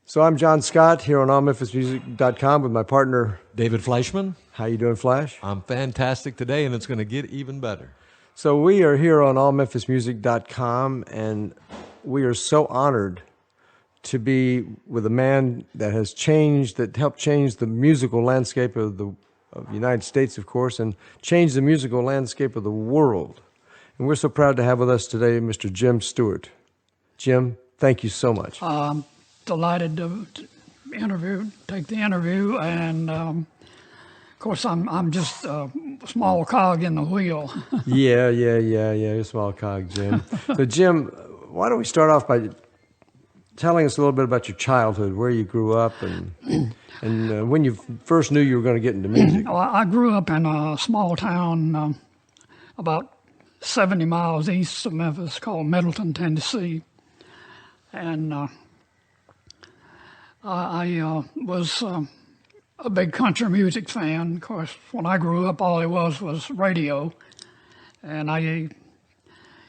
So I'm John Scott here on allmemphismusic.com with my partner David Fleischman. How you doing, Flash? I'm fantastic today, and it's going to get even better. So we are here on allmemphismusic.com, and we are so honored to be with a man that has changed, that helped change the musical landscape of the United States, of course, and change the musical landscape of the world. And we're so proud to have with us today Mr. Jim Stewart. Jim, thank you so much. Delighted to take the interview, and of course I'm just a small cog in the wheel. Yeah, you're a small cog, Jim. So Jim, why don't we start off by telling us a little bit about your childhood, where you grew up, and when you first knew you were going to get into music. Well, I grew up in a small town about 70 miles east of Memphis called Middleton, Tennessee, and I was a big country music fan. Of course, when I grew up, all it was radio, and I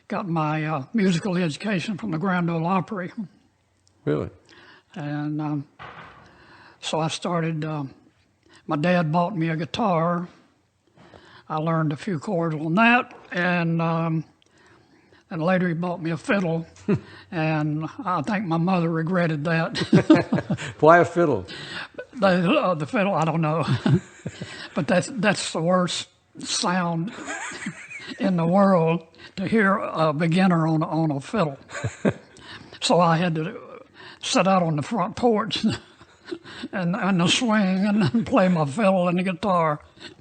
got my musical education from the Grand Ole Opry. Really? And so I started, my dad bought me a guitar. I learned a few chords on that, and later he bought me a fiddle, and I think my mother regretted that. Why a fiddle? The fiddle, I don't know, but that's the worst sound in the world, to hear a beginner on a fiddle. So I had to sit out on the front porch and the swing and play my fiddle and the guitar.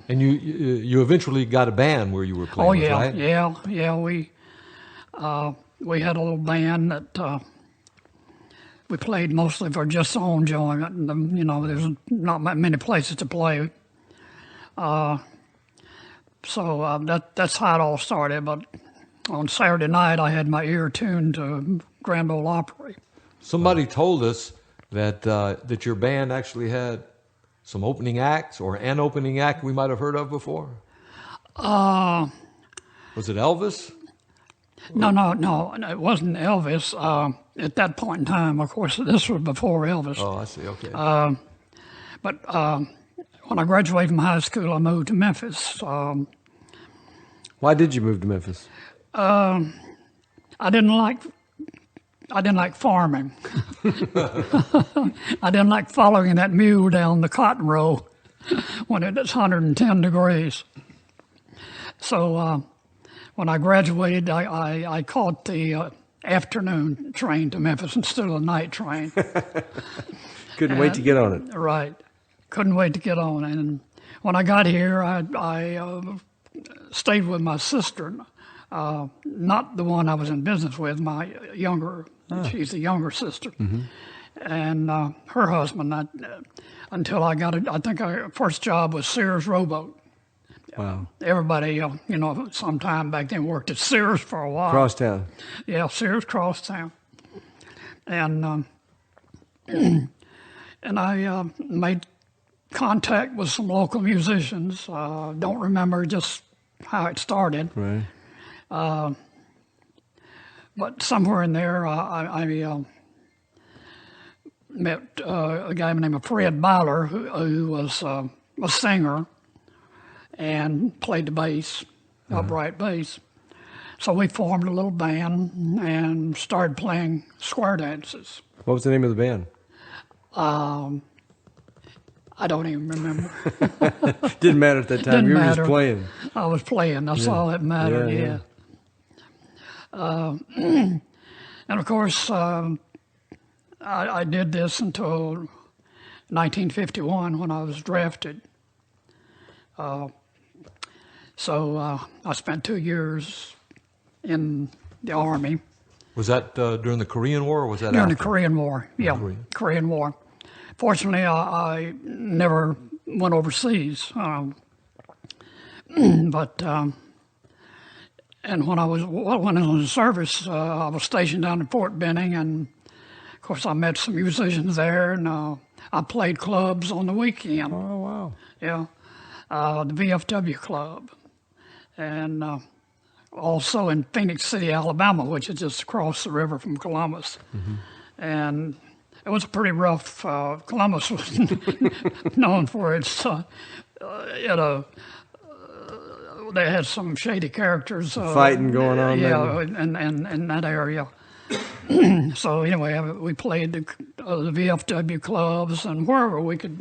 And you eventually got a band where you were playing. Oh yeah, right? yeah. We had a little band that we played mostly for just our own enjoyment. And, there's not many places to play. So that's how it all started. But on Saturday night, I had my ear tuned to Grand Ole Opry. Somebody told us that your band actually had some opening acts, or an opening act we might have heard of before. Was it Elvis? No, it wasn't Elvis. At that point in time, of course, this was before Elvis. Oh, I see, okay. But when I graduated from high school, I moved to Memphis. Why did you move to Memphis? I didn't like farming. I didn't like following that mule down the cotton row when it's 110 degrees. So when I graduated, I caught the afternoon train to Memphis instead of the night train. Couldn't wait to get on it. Right. Couldn't wait to get on. And when I got here, I stayed with my sister, not the one I was in business with, my younger. She's the younger sister. Mm-hmm. And her husband, until I got it, I think our first job was Sears Rowboat. Wow. Everybody, sometime back then worked at Sears for a while. Crosstown. Yeah, Sears Crosstown. And and I made contact with some local musicians. Don't remember just how it started. Right. But somewhere in there, I met a guy named Fred Byler, who was a singer and played the bass, upright bass. So we formed a little band and started playing square dances. What was the name of the band? I don't even remember. Didn't matter at that time. Didn't You were matter. just playing. I was playing. That's all that mattered. Yeah. And of course, I did this until 1951 when I was drafted. So I spent 2 years in the Army. Was that during the Korean War, or was that During after? the Korean War, yeah, Korean War. Fortunately, I never went overseas. But and when I went into the service, I was stationed down in Fort Benning, and of course I met some musicians there, and I played clubs on the weekend. Oh, wow. Yeah, the VFW club, and also in Phoenix City, Alabama, which is just across the river from Columbus. Mm-hmm. And it was pretty rough. Columbus was known for its, they had some shady characters. Fighting going on yeah, in that area. So anyway, we played the VFW clubs and wherever we could,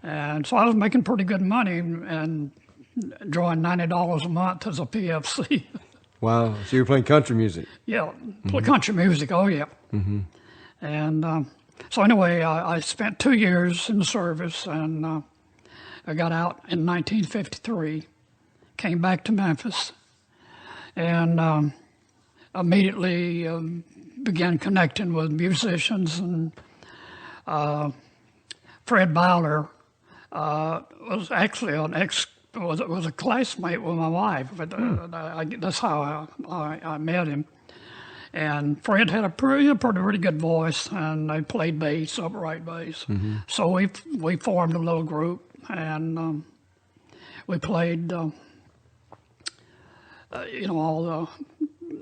And so I was making pretty good money and drawing $90 a month as a PFC. Wow. So you were playing country music? Yeah, country music, oh yeah. And so anyway, I spent 2 years in the service, and I got out in 1953, came back to Memphis, and immediately began connecting with musicians. And Fred Bowler was actually was a classmate with my wife. But that's how I met him. And Fred had a pretty good voice, and they played bass, upright bass. So we formed a little group, and we played, all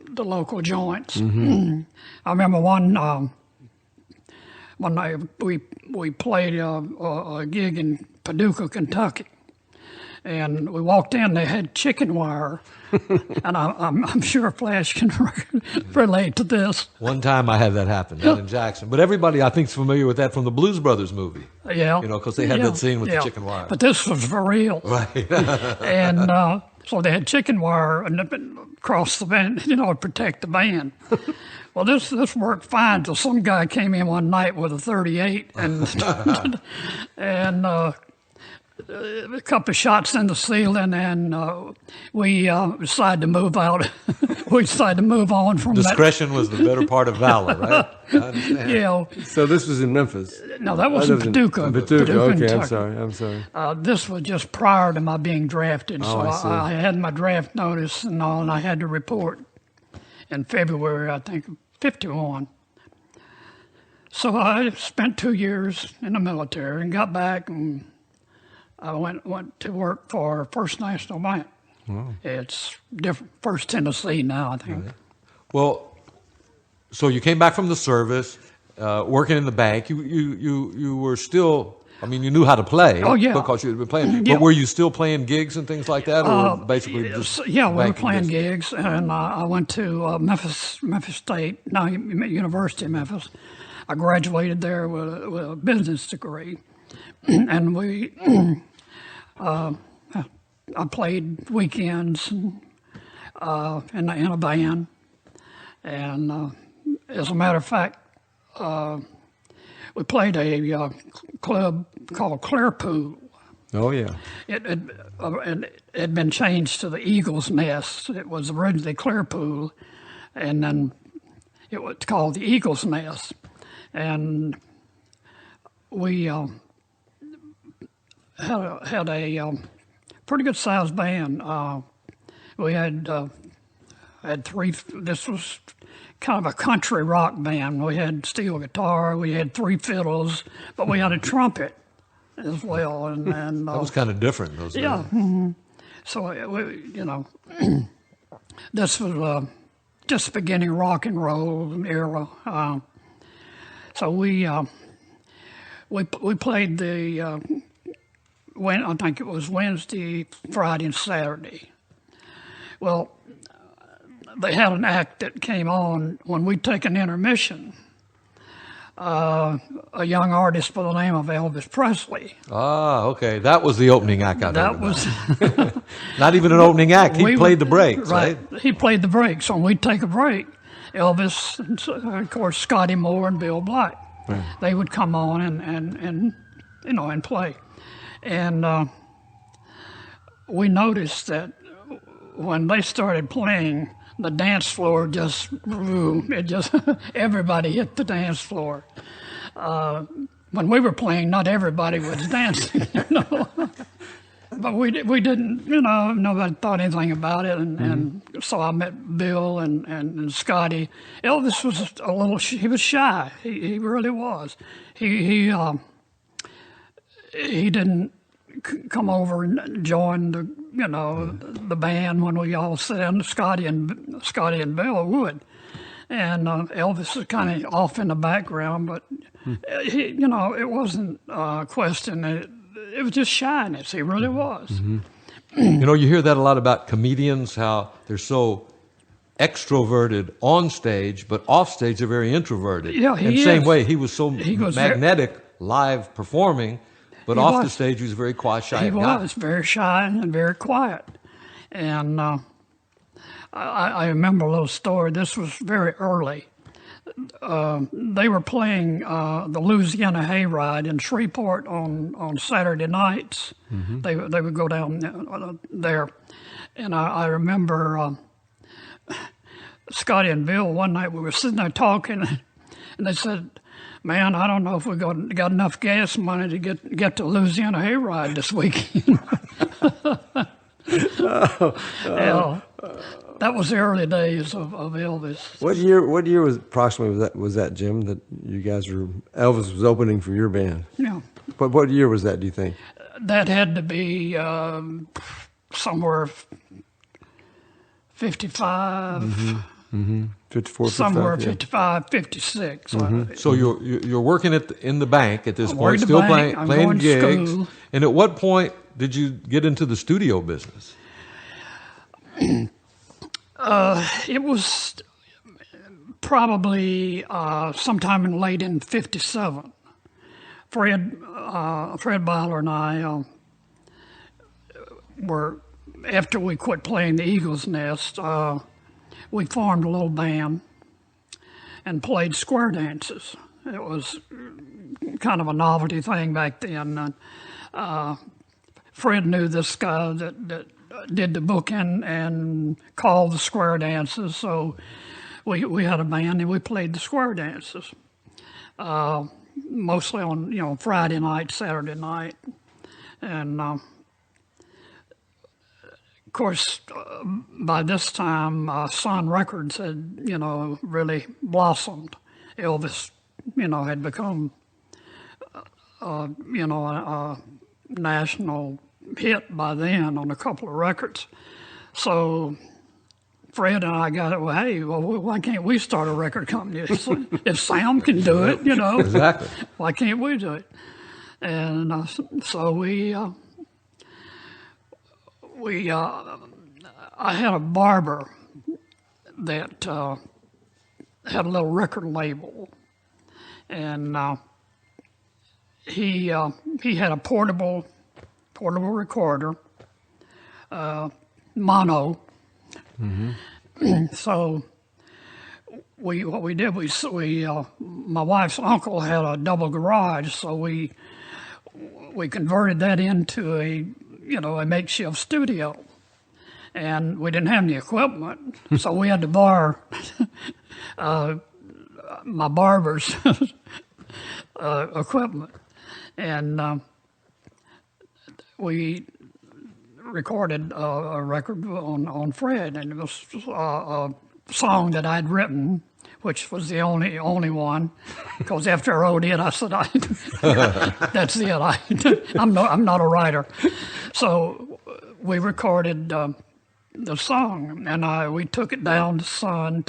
the local joints. I remember one night we played a gig in Paducah, Kentucky, and we walked in. They had chicken wire, and I'm sure Flash can relate to this. One time I had that happen down in Jackson, but everybody I think is familiar with that from the Blues Brothers movie. Yeah, because they had that scene with the chicken wire. But this was for real, right? And so they had chicken wire and across the band, to protect the band. Well, this worked fine until some guy came in one night with a .38 and a couple of shots in the ceiling, and we decided to move out. We decided to move on from Discretion was the better part of valor, right? I understand. Yeah. So this was in Memphis? No, that was in Paducah. Paducah, okay, Kentucky. I'm sorry. This was just prior to my being drafted, so I had my draft notice and all, and I had to report in February, I think, of '51. So I spent 2 years in the military and got back, and I went to work for First National Bank. Wow. It's different, First Tennessee now, I think. Right. Well, so you came back from the service, working in the bank. You were still, you knew how to play. Oh, yeah. Because you had been playing. Yeah. But were you still playing gigs and things like that, or basically just yeah, we were playing business? gigs, and I went to Memphis State, now University of Memphis. I graduated there with a business degree, and I played weekends in a band, and as a matter of fact, we played a club called Clearpool. Oh yeah. It had been changed to the Eagle's Nest. It was originally Clearpool, and then it was called the Eagle's Nest, and we had a pretty good sized band. We had three. This was kind of a country rock band. We had steel guitar. We had 3 fiddles, but we had a trumpet as well. And that was kind of different those days. Yeah. Mm-hmm. So this was just the beginning rock and roll era. So we played I think it was Wednesday, Friday, and Saturday. Well, they had an act that came on when we'd take an intermission. A young artist by the name of Elvis Presley. Ah, okay. That was the opening act. That was not even an opening act. He played the breaks, right? He played the breaks. So when we'd take a break, Elvis, and of course, Scotty Moore and Bill Black, they would come on and play. And we noticed that when they started playing, the dance floor everybody hit the dance floor. When we were playing, not everybody was dancing, But we didn't, nobody thought anything about it. And so I met Bill and Scotty. Elvis was he was shy. He really was. He didn't come over and join the band when we all sat down. Scotty and Bill would. and Elvis is kind of off in the background, but he, it wasn't a question. It was just shyness. He really was. Mm-hmm. You hear that a lot about comedians, how they're so extroverted on stage, but off stage they're very introverted. Yeah, he in the is. same way, he was so He was magnetic live performing, but off the stage he was a very quiet, shy He guy. was very shy and very quiet. And I remember a little story. This was very early. They were playing the Louisiana Hayride in Shreveport on Saturday nights. Mm-hmm. They would go down there. And I remember Scotty and Bill, one night we were sitting there talking, and they said, "Man, I don't know if we got enough gas money to get to Louisiana Hayride this weekend." That was the early days of Elvis. What year was approximately was that, Jim? That you guys Elvis was opening for your band? Yeah. But what year was that? Do you think? That had to be somewhere 55. Mm-hmm. Mm-hmm. 54, 55, somewhere yeah. 55, 56. Mm-hmm. So you're working in the bank at this I'm point, working still the bank. I'm playing going to gigs. school. And at what point did you get into the studio business? It was probably sometime late in '57. Fred Byler and I were, after we quit playing the Eagles Nest, we formed a little band and played square dances. It was kind of a novelty thing back then. Fred knew this guy that did the booking and called the square dances, so we had a band and we played the square dances, mostly on Friday night, Saturday night, and of course by this time Sun Records had really blossomed. Elvis had become a national hit by then on a couple of records. So Fred and I got it, why can't we start a record company? If Sam can do it, Exactly. Why can't we do it? And so I had a barber that had a little record label, and he had a portable recorder, mono. Mm-hmm. So what we did, my wife's uncle had a double garage, so we converted that into a makeshift studio, and we didn't have any equipment, so we had to borrow my barber's equipment, and we recorded a record on Fred, and it was a song that I'd written, which was the only one, because after I wrote it, I said, "That's it. I'm not a writer." So we recorded the song, and we took it down to Sun,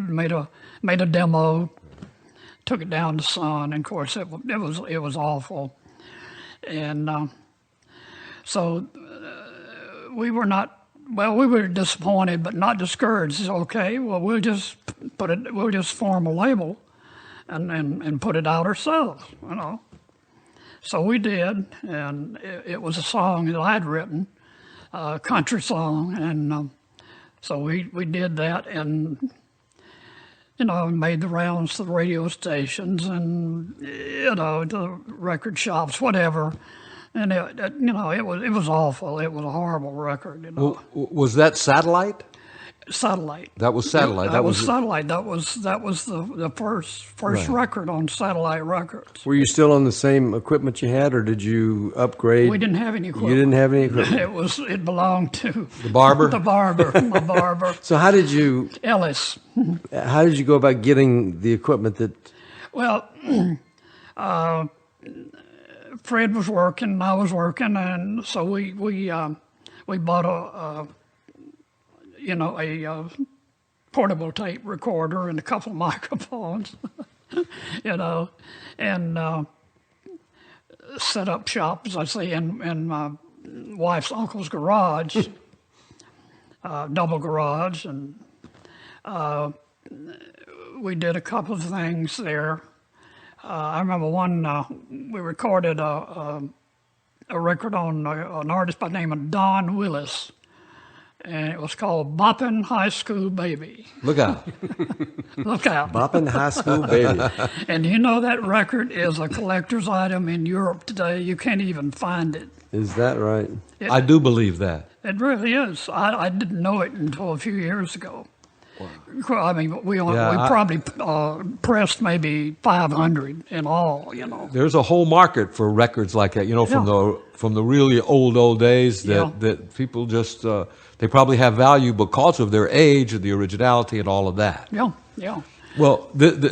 made a demo, took it down to Sun, and of course it was awful, and so we were disappointed, but not discouraged. Okay, well, we'll just form a label and put it out ourselves, So we did, and it was a song that I'd written, a country song, and so we did that, and made the rounds to the radio stations and the record shops, whatever. And it was awful. It was a horrible record. Well, was that Satellite? Satellite. That was Satellite. That was Satellite. That was the first right. record on Satellite Records. Were you still on the same equipment you had, or did you upgrade? We didn't have any equipment. You didn't have any equipment. It belonged to the barber. My barber. So how did you Ellis? How did you go about getting the equipment that? Well, Fred was working, and I was working, and so we bought a portable tape recorder and a couple of microphones, you know, and set up shop, as I say, in my wife's uncle's garage, double garage, and we did a couple of things there. I remember one, we recorded a record on an artist by the name of Don Willis, and it was called Boppin' High School Baby. Look out. Look out. Boppin' High School Baby. And you know that record is a collector's item in Europe today. You can't even find it. Is that right? I do believe that. It really is. I didn't know it until a few years ago. Wow. I mean, we probably pressed maybe 500 in all, you know. There's a whole market for records like that, you know, from the really old days that people just they probably have value because of their age and the originality and all of that. Yeah, yeah. Well,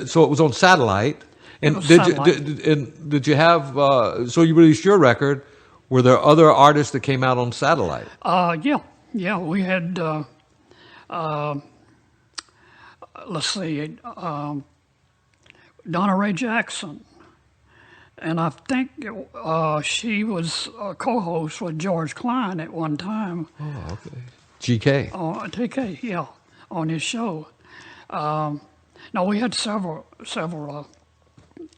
so it was on satellite, and did you have so you released your record? Were there other artists that came out on satellite? Yeah. We had let's see, Donna Ray Jackson, and I think she was a co-host with George Klein at one time. Oh, okay. GK. TK, yeah, on his show. No, we had several.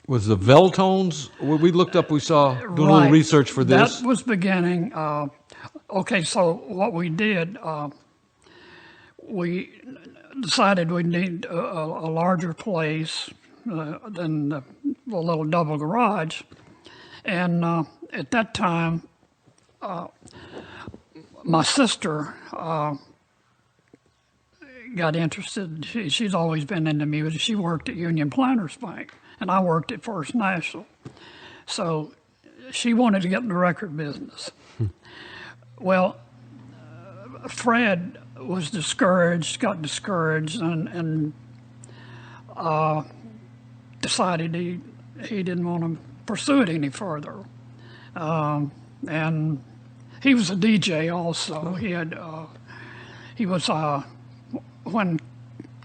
Was the Veltones? We looked up. We saw doing a little research for this. That was beginning. Okay, so what we did, we decided we need a larger place than the little double garage, and at that time, my sister got interested. She's always been into music. She worked at Union Planters Bank, and I worked at First National. So she wanted to get in the record business. Well, Fred was got discouraged, and decided he didn't want to pursue it any further. And he was a DJ also. He was when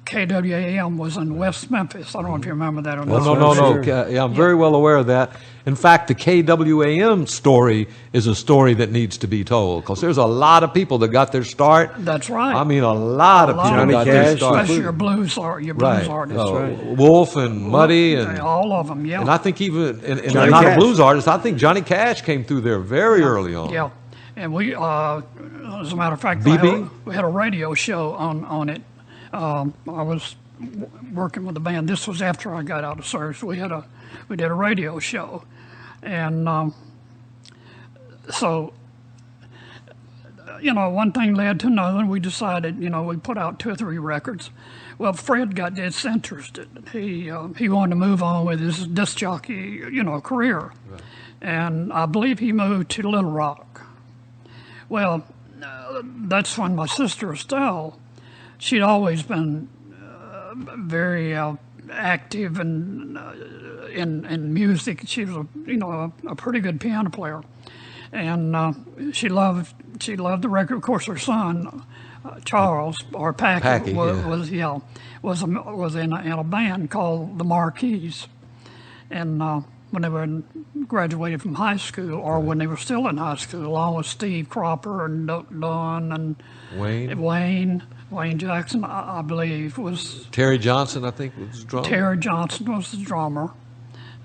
KWAM was in West Memphis. I don't know if you remember that or not. No. Yeah, I'm very well aware of that. In fact, the KWAM story is a story that needs to be told, because there's a lot of people that got their start. That's right. I mean, a lot of people got their start. Especially your blues artists. Right. Wolf and Muddy and all of them. Yeah. And I think even and not a blues artist. I think Johnny Cash came through there very early on. Yeah. And we, as a matter of fact, we had a radio show on it. I was working with the band. This was after I got out of service. We did a radio show, and so one thing led to another. And we decided, we put out 2 or 3 records. Well, Fred got disinterested. He wanted to move on with his disc jockey, career, right. And I believe he moved to Little Rock. Well, that's when my sister Estelle, she'd always been very active in music. She was a pretty good piano player, and she loved the record. Of course, her son Charles or Packy was in a band called the Marquis, and when they were graduated from high school, or when they were still in high school, along with Steve Cropper and Duck Dunn and Wayne Jackson, I believe, was... Terry Johnson, I think, was the drummer. Terry Johnson was the drummer.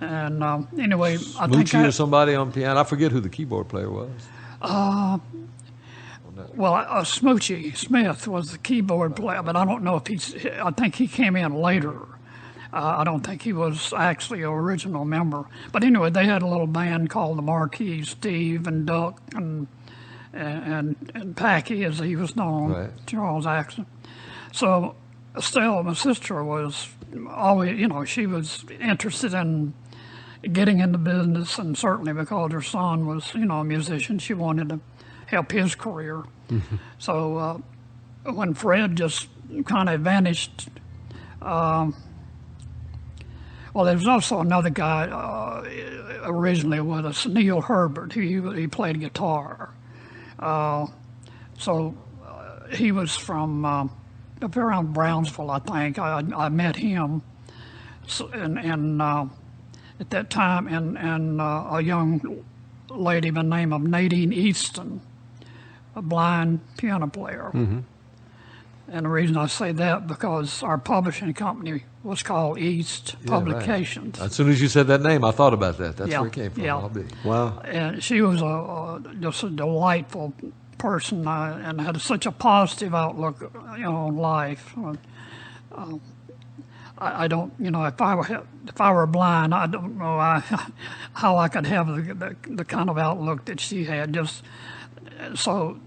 And anyway, I think... Smoochie or somebody on piano. I forget who the keyboard player was. Smoochie Smith was the keyboard player, but I don't know if I think he came in later. I don't think he was actually an original member. But anyway, they had a little band called the Marquis, Steve and Duck and Packy, as he was known, right. Charles Axton. So Estelle, my sister, was always, she was interested in getting into business, and certainly because her son was, a musician, she wanted to help his career. Mm-hmm. So when Fred just kind of vanished, well, there was also another guy originally with us, Neil Herbert. He played guitar. So he was from up around Brownsville, I think. I met him, and at that time, and a young lady by the name of Nadine Easton, a blind piano player. Mm-hmm. And the reason I say that because our publishing company was called East Publications. Right. As soon as you said that name, I thought about that. That's where it came from. Yeah. Wow. And she was just a delightful person and had such a positive outlook, on life. I don't, if I were blind, I don't know how I could have the kind of outlook that she had. Just so,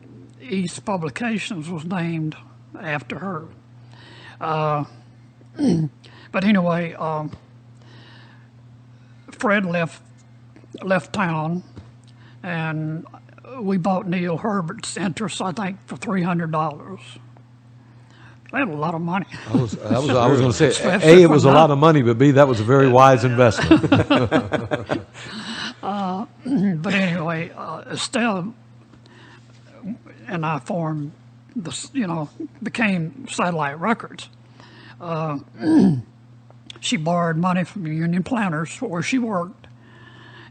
East Publications was named after her. But anyway, Fred left town, and we bought Neil Herbert's interest, I think, for $300. They had a lot of money. I was going to say, A, it was a lot of money, but B, that was a very wise investment. But anyway, Estelle and I formed became Satellite Records. She borrowed money from Union Planters where she worked,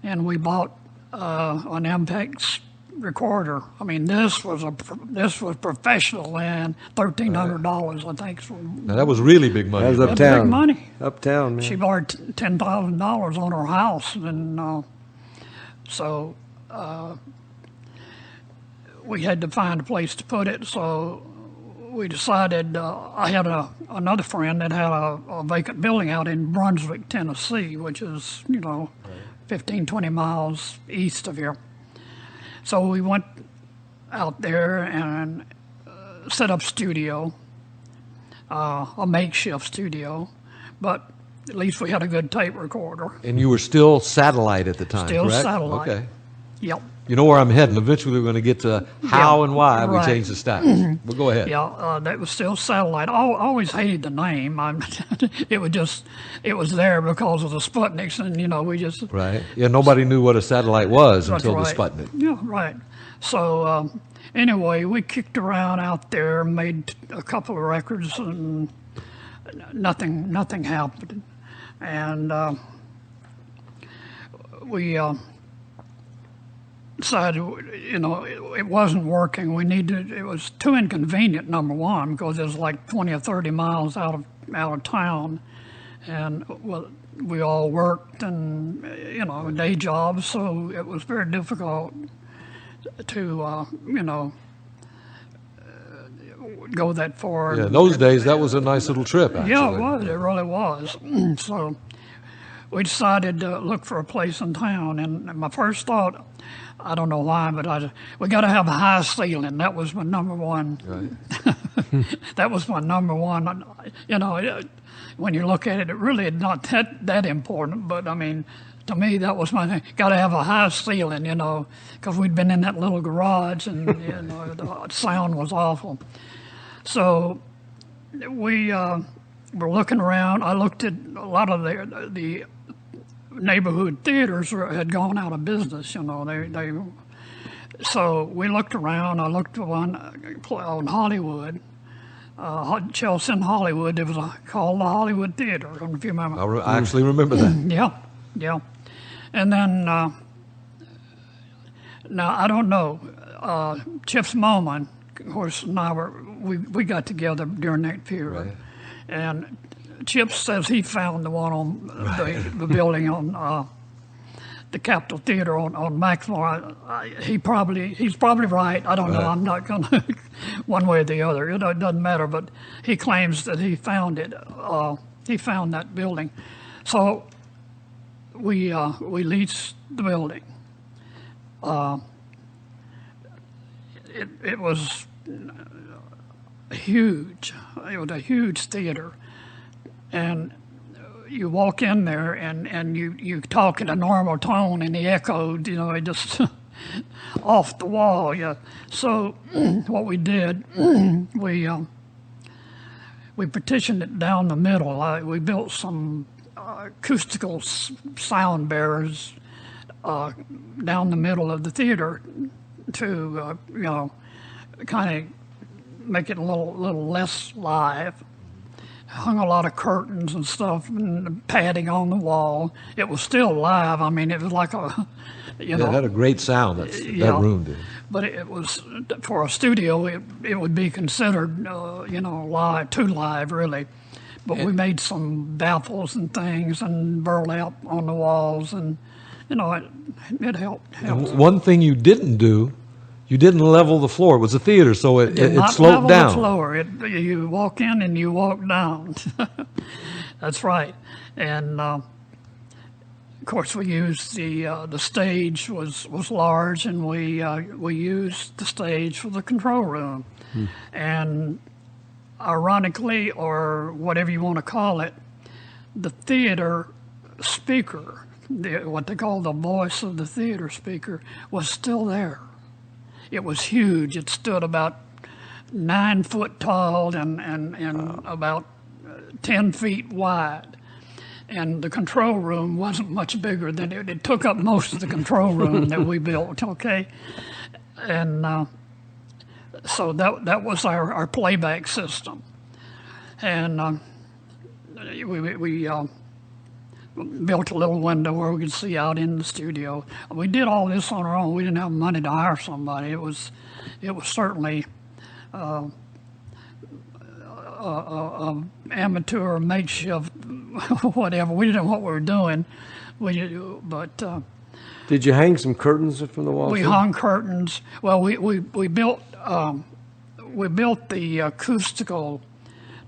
and we bought an MPEX recorder. I mean, this was professional, and $1,300, I think. Now, that was really big money. That was That's uptown. big money. Uptown, man. She borrowed $10,000 on her house, and so we had to find a place to put it. So we decided. I had another friend that had a vacant building out in Brunswick, Tennessee, which is 15, 20 miles east of here. So we went out there and set up studio, a makeshift studio, but at least we had a good tape recorder. And you were still satellite at the time, Still correct? satellite. Okay. Yep. You know where I'm heading. Eventually we're going to get to how and why we right. changed the Stax. But go ahead. Yeah, that was still satellite. I always hated the name. It was there because of the Sputniks, and we just Right. Yeah, nobody knew what a satellite was That's until right. the Sputnik. Yeah, right. So anyway, we kicked around out there, made a couple of records, and nothing happened. And we decided, it wasn't working. It was too inconvenient, number one, because it was like 20 or 30 miles out of town, and we all worked and day jobs, so it was very difficult to go that far. Yeah, in those days that was a nice little trip, actually. Yeah, it was. It really was. So we decided to look for a place in town, and my first thought, I don't know why, but we got to have a high ceiling. That was my number one. Right. That was my number one. When you look at it, it really is not that important. But I mean, to me, that was my thing. Got to have a high ceiling, because we'd been in that little garage, and the sound was awful. So we were looking around. I looked at a lot of the neighborhood theaters had gone out of business. So we looked around. I looked at one on Hollywood, Chelsea and Hollywood. It was called the Hollywood Theater. I don't know if you remember. I actually remember that. Yeah. And then now I don't know. Chips Moman, of course, and I we got together during that period, Right. and Chips says he found the one on the building on the Capitol Theater on Maxmore. He's probably right. I don't know. I'm not going to one way or the other. It doesn't matter. But he claims that he found it. He found that building. So we leased the building. It was huge. It was a huge theater, and you walk in there and you talk in a normal tone, and the echoed, it just off the wall. Yeah. So what we did, we partitioned it down the middle. We built some acoustical sound barriers down the middle of the theater to kind of make it a little less live. Hung a lot of curtains and stuff and padding on the wall. It was still live. I mean, it was like a, you know. It had a great sound, that room did. But it was, for a studio, it would be considered, you know, live, too live, really. But we made some baffles and things and burlap on the walls, and, you know, it helped. One thing you didn't do, you didn't level the floor. It was a theater, so it sloped down. The floor. You walk in and you walk down. That's right. And of course, we used the stage was large, and we used the stage for the control room. And ironically, or whatever you want to call it, the theater speaker, what they call the voice of the theater speaker, was still there. It was huge. It stood about 9 foot tall and about 10 feet wide. And the control room wasn't much bigger than it. It took up most of the control room that we built, okay? And so that was our playback system. And we built a little window where we could see out in the studio. We did all this on our own. We didn't have money to hire somebody. It was certainly amateur, makeshift, whatever. We didn't know what we were doing. Did you hang some curtains from the walls? We hung curtains. Well, we built the acoustical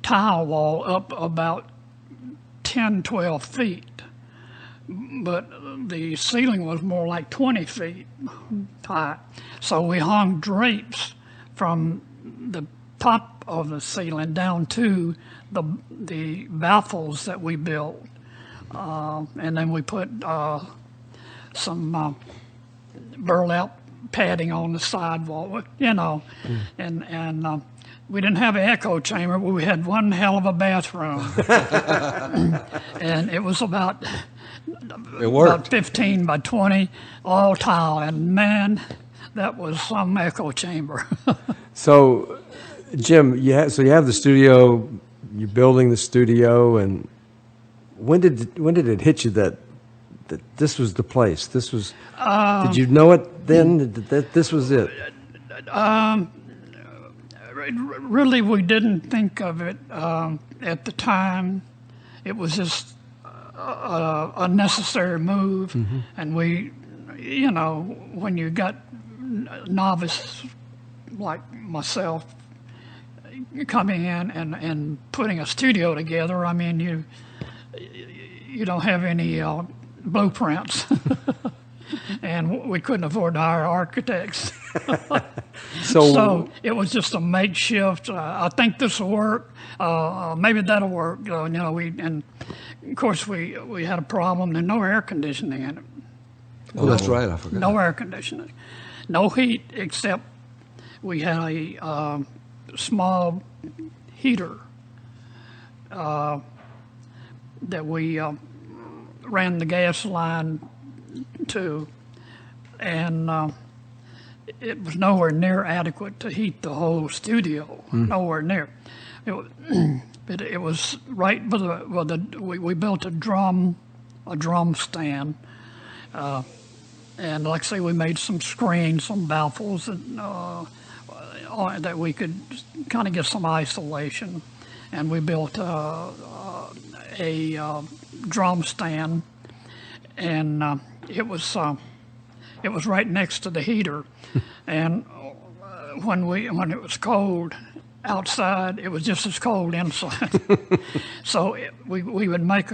tile wall up about 10, 12 feet. But the ceiling was more like 20 feet high. So we hung drapes from the top of the ceiling down to the baffles that we built. And then we put some burlap padding on the sidewall, you know. And we didn't have an echo chamber, but we had one hell of a bathroom. And it was about 15 by 20, all tile, and man, that was some echo chamber. So, Jim, you have the studio, you're building the studio, and when did it hit you that this was the place? This was. Did you know it then that this was it? Really, we didn't think of it at the time. It was just a necessary move, and we, you know, when you got novice like myself coming in and putting a studio together, I mean, you don't have any blueprints, and we couldn't afford to hire architects. So it was just a makeshift. I think this will work. Maybe that'll work. You know, and of course we had a problem. There's no air conditioning in it. Oh, that's right. I forgot. No air conditioning, no heat, except we had a small heater that we ran the gas line to, and it was nowhere near adequate to heat the whole studio. Nowhere near. It was right. We built a drum stand, and like I say, we made some screens, some baffles, and that we could kind of get some isolation, and we built a drum stand, and it was right next to the heater, and when it was cold outside, it was just as cold inside. So we would make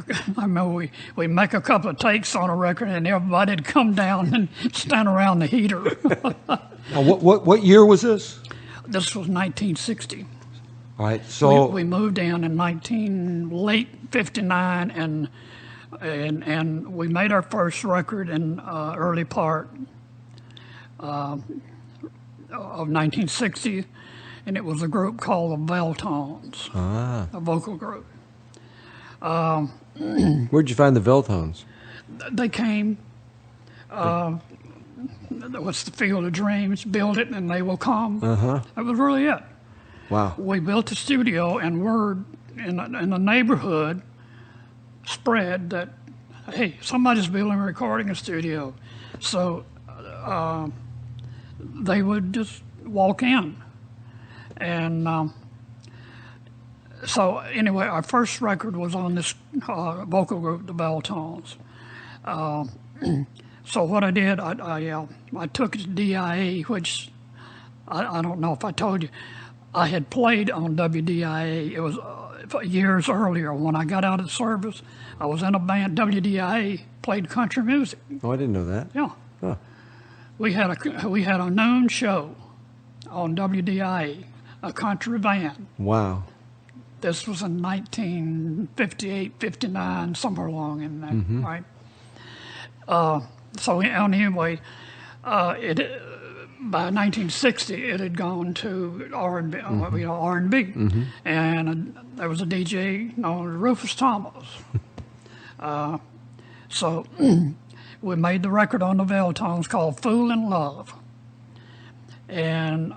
we make a couple of takes on a record, and everybody'd come down and stand around the heater. Now, what year was this? This was 1960. All right, so we moved in late '59, and we made our first record in early part of 1960, and it was a group called the Veltones, a vocal group. Where'd you find the Veltones? They came. What's the Field of Dreams? Build it, and they will come. That was really it. Wow. We built a studio, and word in the neighborhood spread that, hey, somebody's building a recording studio. So they would just walk in. And so anyway, our first record was on this vocal group, the Belltones. So what I did, I took it to DIA, which I don't know if I told you. I had played on WDIA. It was years earlier when I got out of service. I was in a band. WDIA played country music. Oh, I didn't know that. Yeah. Huh. We had a noon show on WDIA, a country band. Wow. This was in 1958, 59, somewhere along in there, right? So anyway, by 1960, it had gone to R&B, R&B, and there was a DJ known as Rufus Thomas. So we made the record on the Belltones called "Fool in Love," and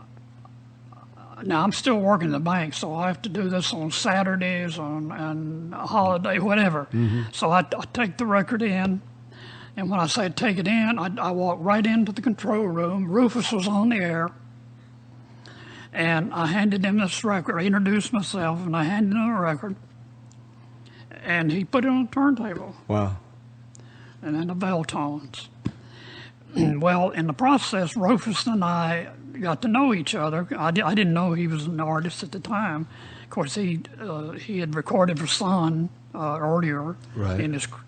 now I'm still working the bank, so I have to do this on Saturdays and a holiday, whatever. So I take the record in. And when I say take it in, I walk right into the control room. Rufus was on the air. And I handed him this record. I introduced myself, and I handed him the record. And he put it on the turntable. Wow. And then the Belltones. Well, in the process, Rufus and I got to know each other. I didn't know he was an artist at the time. Of course, he had recorded for Sun earlier in his career.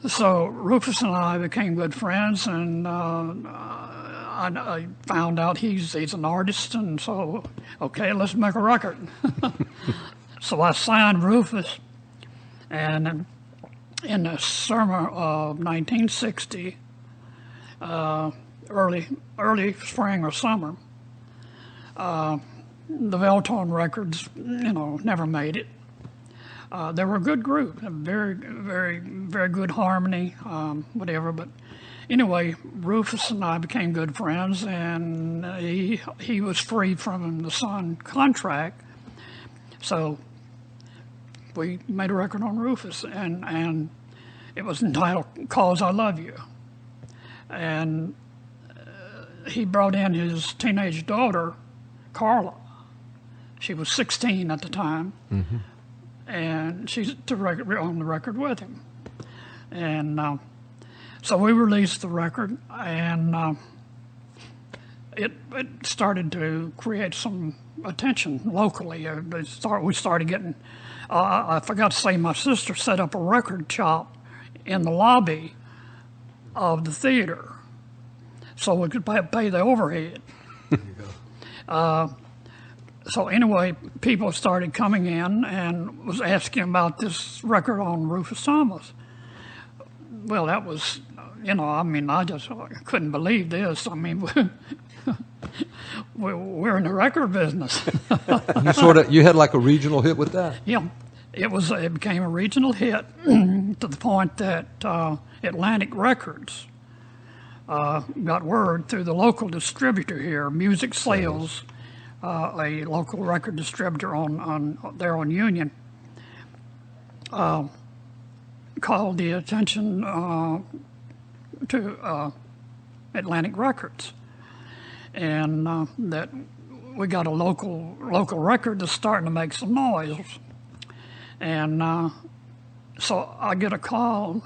So Rufus and I became good friends, and I found out he's an artist, and so, okay, let's make a record. So I signed Rufus, and in the summer of 1960, early spring or summer, the Belltone Records, never made it. They were a good group, a very, very, very good harmony, whatever. But anyway, Rufus and I became good friends, and he was free from the Sun contract, so we made a record on Rufus, and it was entitled "Cause I Love You," and he brought in his teenage daughter, Carla. She was 16 at the time. And she's on the record with him. And so we released the record, and it started to create some attention locally. We started getting, I forgot to say, my sister set up a record shop in the lobby of the theater so we could pay the overhead. There you go. So anyway, people started coming in and was asking about this record on Rufus Thomas. Well, that was, I just couldn't believe this. I mean, we're in the record business. You had like a regional hit with that? Yeah, it became a regional hit to the point that Atlantic Records got word through the local distributor here, Music Sales. A local record distributor there on Union, called the attention to Atlantic Records, and that we got a local record that's starting to make some noise, and so I get a call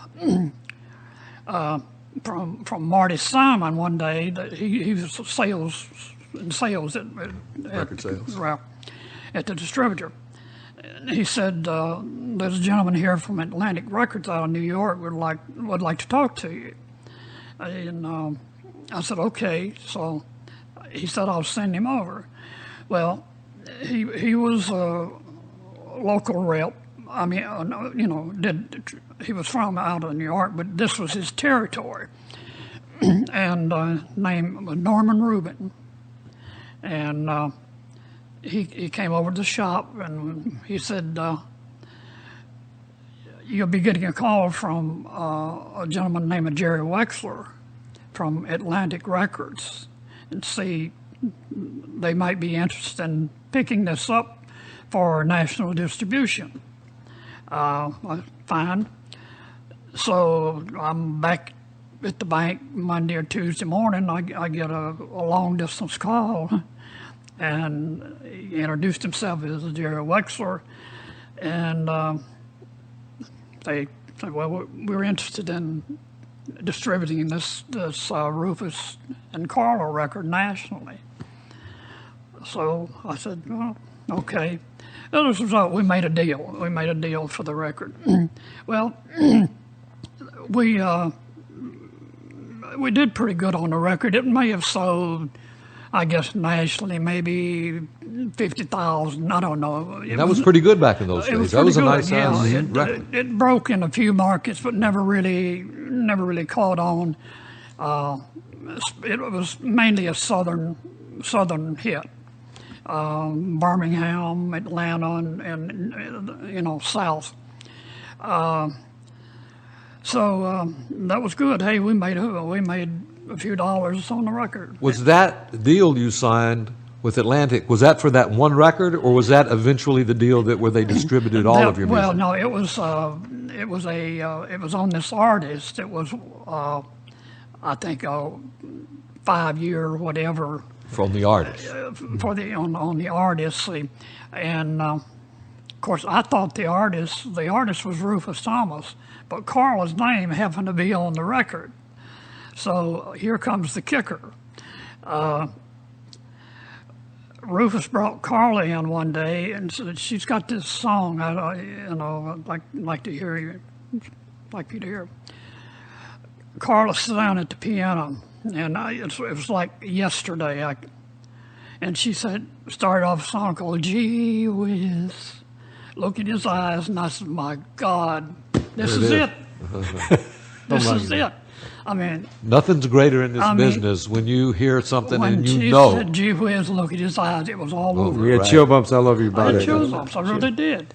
from Marty Simon one day that he was sales at the distributor. He said, "There's a gentleman here from Atlantic Records out of New York would like to talk to you." And I said, "Okay." So he said, "I'll send him over." Well, he was a local rep. I mean, he was from out of New York, but this was his territory. And name was Norman Rubin. And he came over to the shop, and he said, "You'll be getting a call from a gentleman named Jerry Wexler from Atlantic Records, and see they might be interested in picking this up for national distribution. Fine. So I'm back at the bank Monday or Tuesday morning. I get a long distance call, and he introduced himself as Jerry Wexler, and they said, well, we're interested in distributing this Rufus and Carla record nationally. So I said, well, okay. As a result, we made a deal. We made a deal for the record. Well, we did pretty good on the record. It may have sold, I guess, nationally, maybe 50,000. I don't know. That was pretty good back in those days. That was a nice size record. It broke in a few markets, but never really caught on. It was mainly a southern hit. Birmingham, Atlanta, and south. So that was good. Hey, we made a few dollars on the record. Was that deal you signed with Atlantic, was that for that one record, or was that eventually the deal where they distributed all of your music? Well, no, it was on this artist. It was I think a 5-year whatever. From the artist. On the artist, see, and of course I thought the artist was Rufus Thomas, but Carla's name happened to be on the record. So here comes the kicker. Rufus brought Carla in one day and said, "She's got this song. I'd like to hear you. Like you to hear." Carla sat down at the piano, and it was like yesterday. And she started off a song called "Gee Whiz." Look in his eyes, and I said, "My God, this is it. This is it." I mean, nothing's greater in this business when you hear something and you know. When she said "Gee Whiz," look at his eyes, it was all over. We had chill bumps all over your body. I had chill bumps, I really did.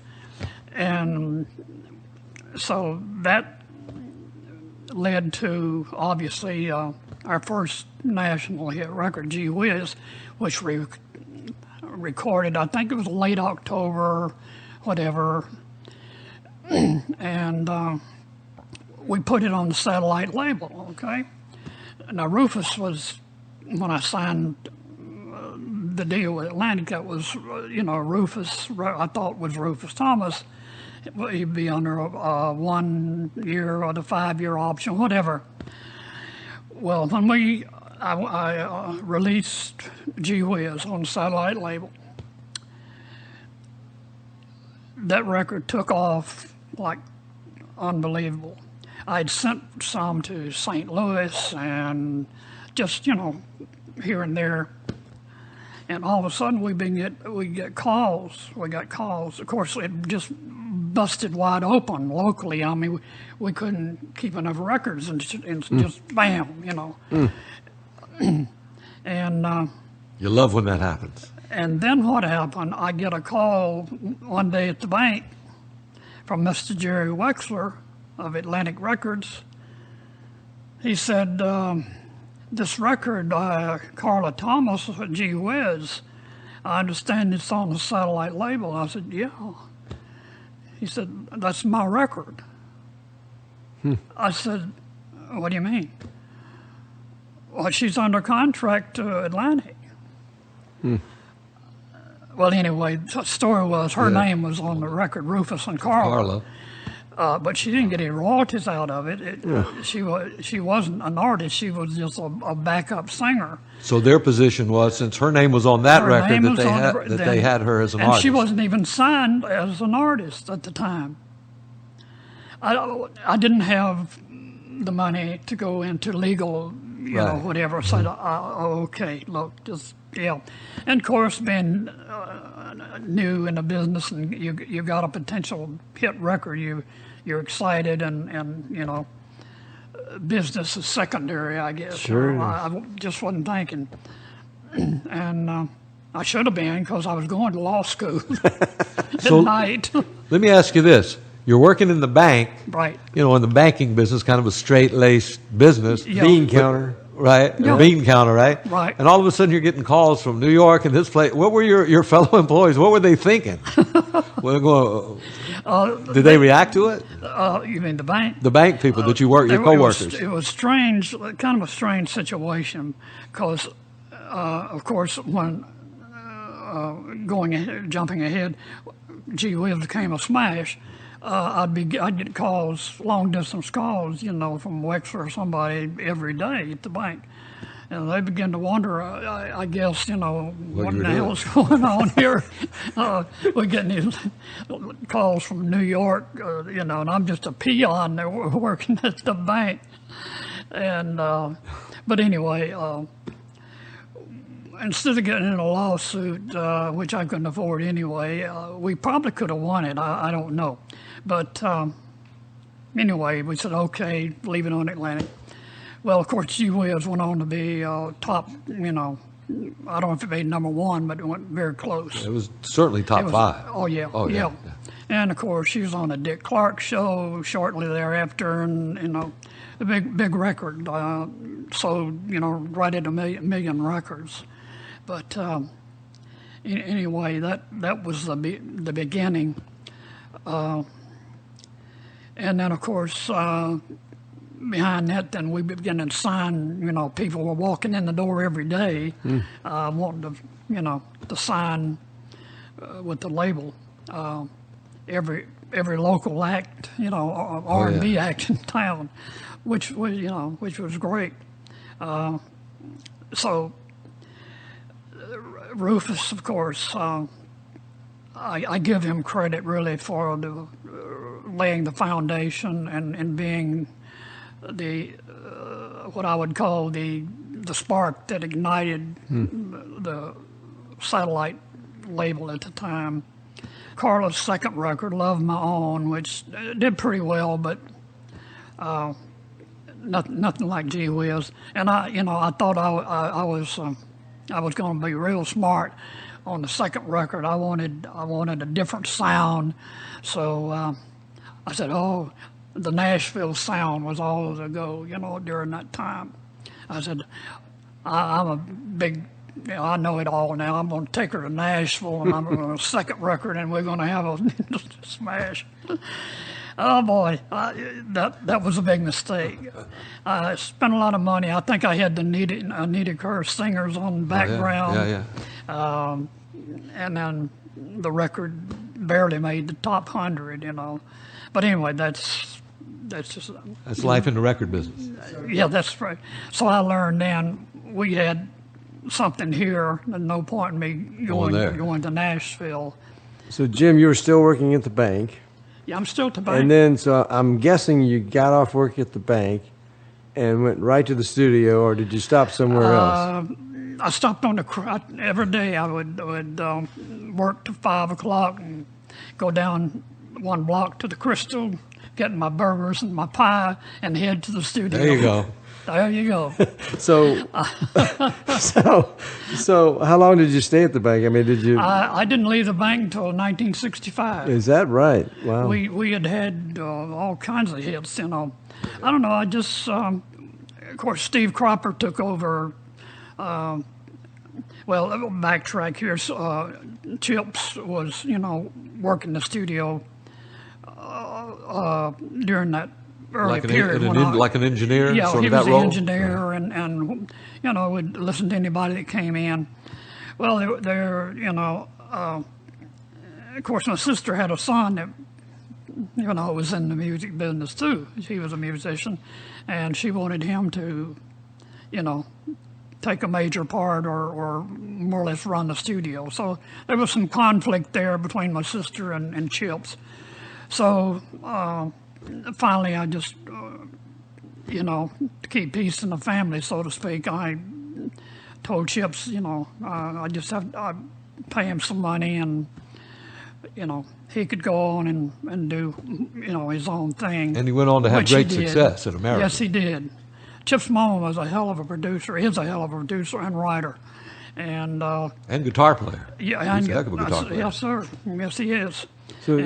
And so that led to, obviously, our first national hit record, "Gee Whiz," which we recorded, I think it was late October, whatever. And we put it on the Satellite label, okay? Now, Rufus was, when I signed the deal with Atlantic, that was, Rufus, I thought was Rufus Thomas. He'd be under a 1 year or the 5-year option, whatever. Well, when I released Gee Whiz on the Satellite label, that record took off like unbelievable. I'd sent some to St. Louis and just, here and there. And all of a sudden we get calls. We got calls. Of course, it just busted wide open locally. I mean, we couldn't keep enough records and just bam, And you love when that happens. And then what happened? I get a call one day at the bank from Mr. Jerry Wexler of Atlantic Records. He said, "This record by Carla Thomas, Gee Whiz, I understand it's on the Satellite label." I said, "Yeah." He said, "That's my record." I said, "What do you mean?" "Well, she's under contract to Atlantic." Well, anyway, the story was her name was on the record, Rufus and Carla. But she didn't get any royalties out of it. She wasn't an artist. She was just a backup singer. So their position was, since her name was on that record, they had her as an artist. And she wasn't even signed as an artist at the time. I didn't have the money to go into legal, whatever. So okay, look, just, yeah. And of course, being new in the business and you got a potential hit record, you're excited and business is secondary, I guess. Sure. I just wasn't thinking. And I should have been, because I was going to law school at night. Let me ask you this. You're working in the bank. Right. In the banking business, kind of a straight-laced business. Yeah. Bean counter. right? Yeah. A bean counter, right? Right. And all of a sudden you're getting calls from New York and this place. What were your fellow employees? What were they thinking? Did they react to it? You mean the bank? The bank people that you work, your coworkers. It was strange, kind of a strange situation, because, of course, when jumping ahead, Gee Whiz became a smash. I'd get calls, long distance calls, from Wexler or somebody every day at the bank. And they began to wonder, I guess, what the hell's going on here? We're getting these calls from New York, and I'm just a peon there working at the bank. And, but anyway, instead of getting in a lawsuit, which I couldn't afford anyway, we probably could have won it. I don't know. But anyway, we said, okay, leave it on Atlantic. Well, of course, Gee Whiz went on to be top, I don't know if it made number one, but it went very close. It was certainly top 5. Oh, yeah. Oh, yeah. And, of course, she was on the Dick Clark show shortly thereafter, and, the big record. So, right at a million records. But anyway, that was the beginning. And then, of course, behind that, then we began to sign, people were walking in the door every day wanting to, to sign with the label. Every local act, R&B act in town, which was great. So Rufus, of course, I give him credit really for laying the foundation and being the what I would call the spark that ignited the satellite label at the time. Carla's second record, Love My Own, which did pretty well, but nothing like Gee Whiz. And I thought I was going to be real smart on the second record. I wanted a different sound, so I said, oh, the Nashville sound was all the go, during that time. I said, I'm a big, I know it all now. I'm going to take her to Nashville, and I'm going to second record, and we're going to have a smash. Oh boy, that was a big mistake. I spent a lot of money. I think I had the Anita Kerr singers on the background. And then the record barely made the top 100, But anyway, that's just that's life in the record business. Yeah, that's right. So I learned then we had something here. There's no point in me going to Nashville. So Jim, you were still working at the bank. Yeah, I'm still at the bank. And then, so I'm guessing you got off work at the bank and went right to the studio, or did you stop somewhere else? I stopped on every day. I would work to 5 o'clock and go down one block to the Crystal, get my burgers and my pie, and head to the studio. There you go. There you go. So how long did you stay at the bank? I mean, did you? I didn't leave the bank until 1965. Is that right? Wow. We had all kinds of hits, I don't know. I just, of course, Steve Cropper took over. Well, backtrack here. Chips was, working the studio during that early period. Like an engineer? Yeah, sort he of was that an role? engineer, and would listen to anybody that came in. Well, of course, my sister had a son that, was in the music business too. She was a musician, and she wanted him to, take a major part or more or less run the studio. So there was some conflict there between my sister and Chips. So finally I just, to keep peace in the family, so to speak, I told Chips, I just I pay him some money, and, he could go on and do, his own thing. And he went on to have great success in America. Yes, he did. Chip's mama was a hell of a producer, is a hell of a producer and writer. And guitar player. Yeah, he's a heck of a guitar player. Yes, sir. Yes, he is. So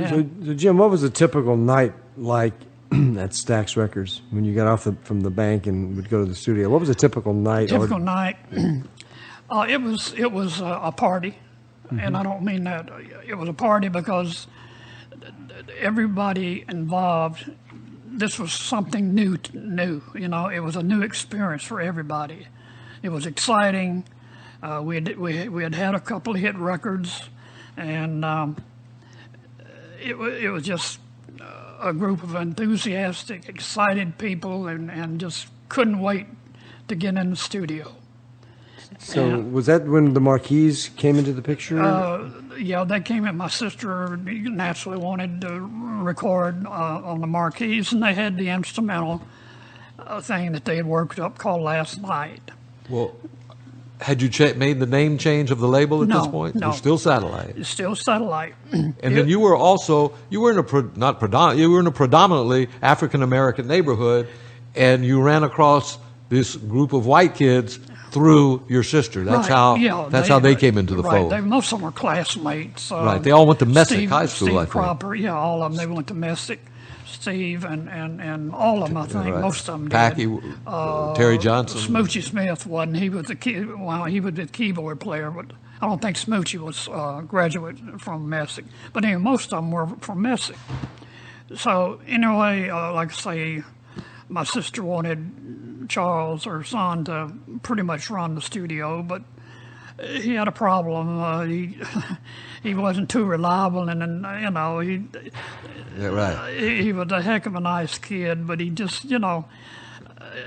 Jim, what was a typical night like at Stax Records when you got off from the bank and would go to the studio? What was a typical night? Typical night. It was a party, and I don't mean that. It was a party because everybody involved. This was something new. You know, it was a new experience for everybody. It was exciting. We had a couple of hit records, and it was just a group of enthusiastic, excited people, and just couldn't wait to get in the studio. So was that when the Marquis came into the picture? Yeah, they came in. My sister naturally wanted to record on the Marquis, and they had the instrumental thing that they had worked up called Last Night. Well, had you made the name change of the label at this point? No. You're still Satellite. It's still Satellite. And then you were in a predominantly African American neighborhood, and you ran across this group of white kids through your sister. That's how they came into the fold. Most of them were classmates. Right. They all went to Messick High School, Steve I think. Cropper, yeah, all of them. They went to Messick. Steve and all of them, I think. Right. Most of them Packy, did. Terry Johnson. Smoochy Smith wasn't. He was he was the keyboard player, but I don't think Smoochy was graduate from Messick. But anyway, most of them were from Messick. So anyway, like I say, my sister wanted Charles, her son, to pretty much run the studio, but he had a problem. He wasn't too reliable, and you know, he was a heck of a nice kid, but he just, you know,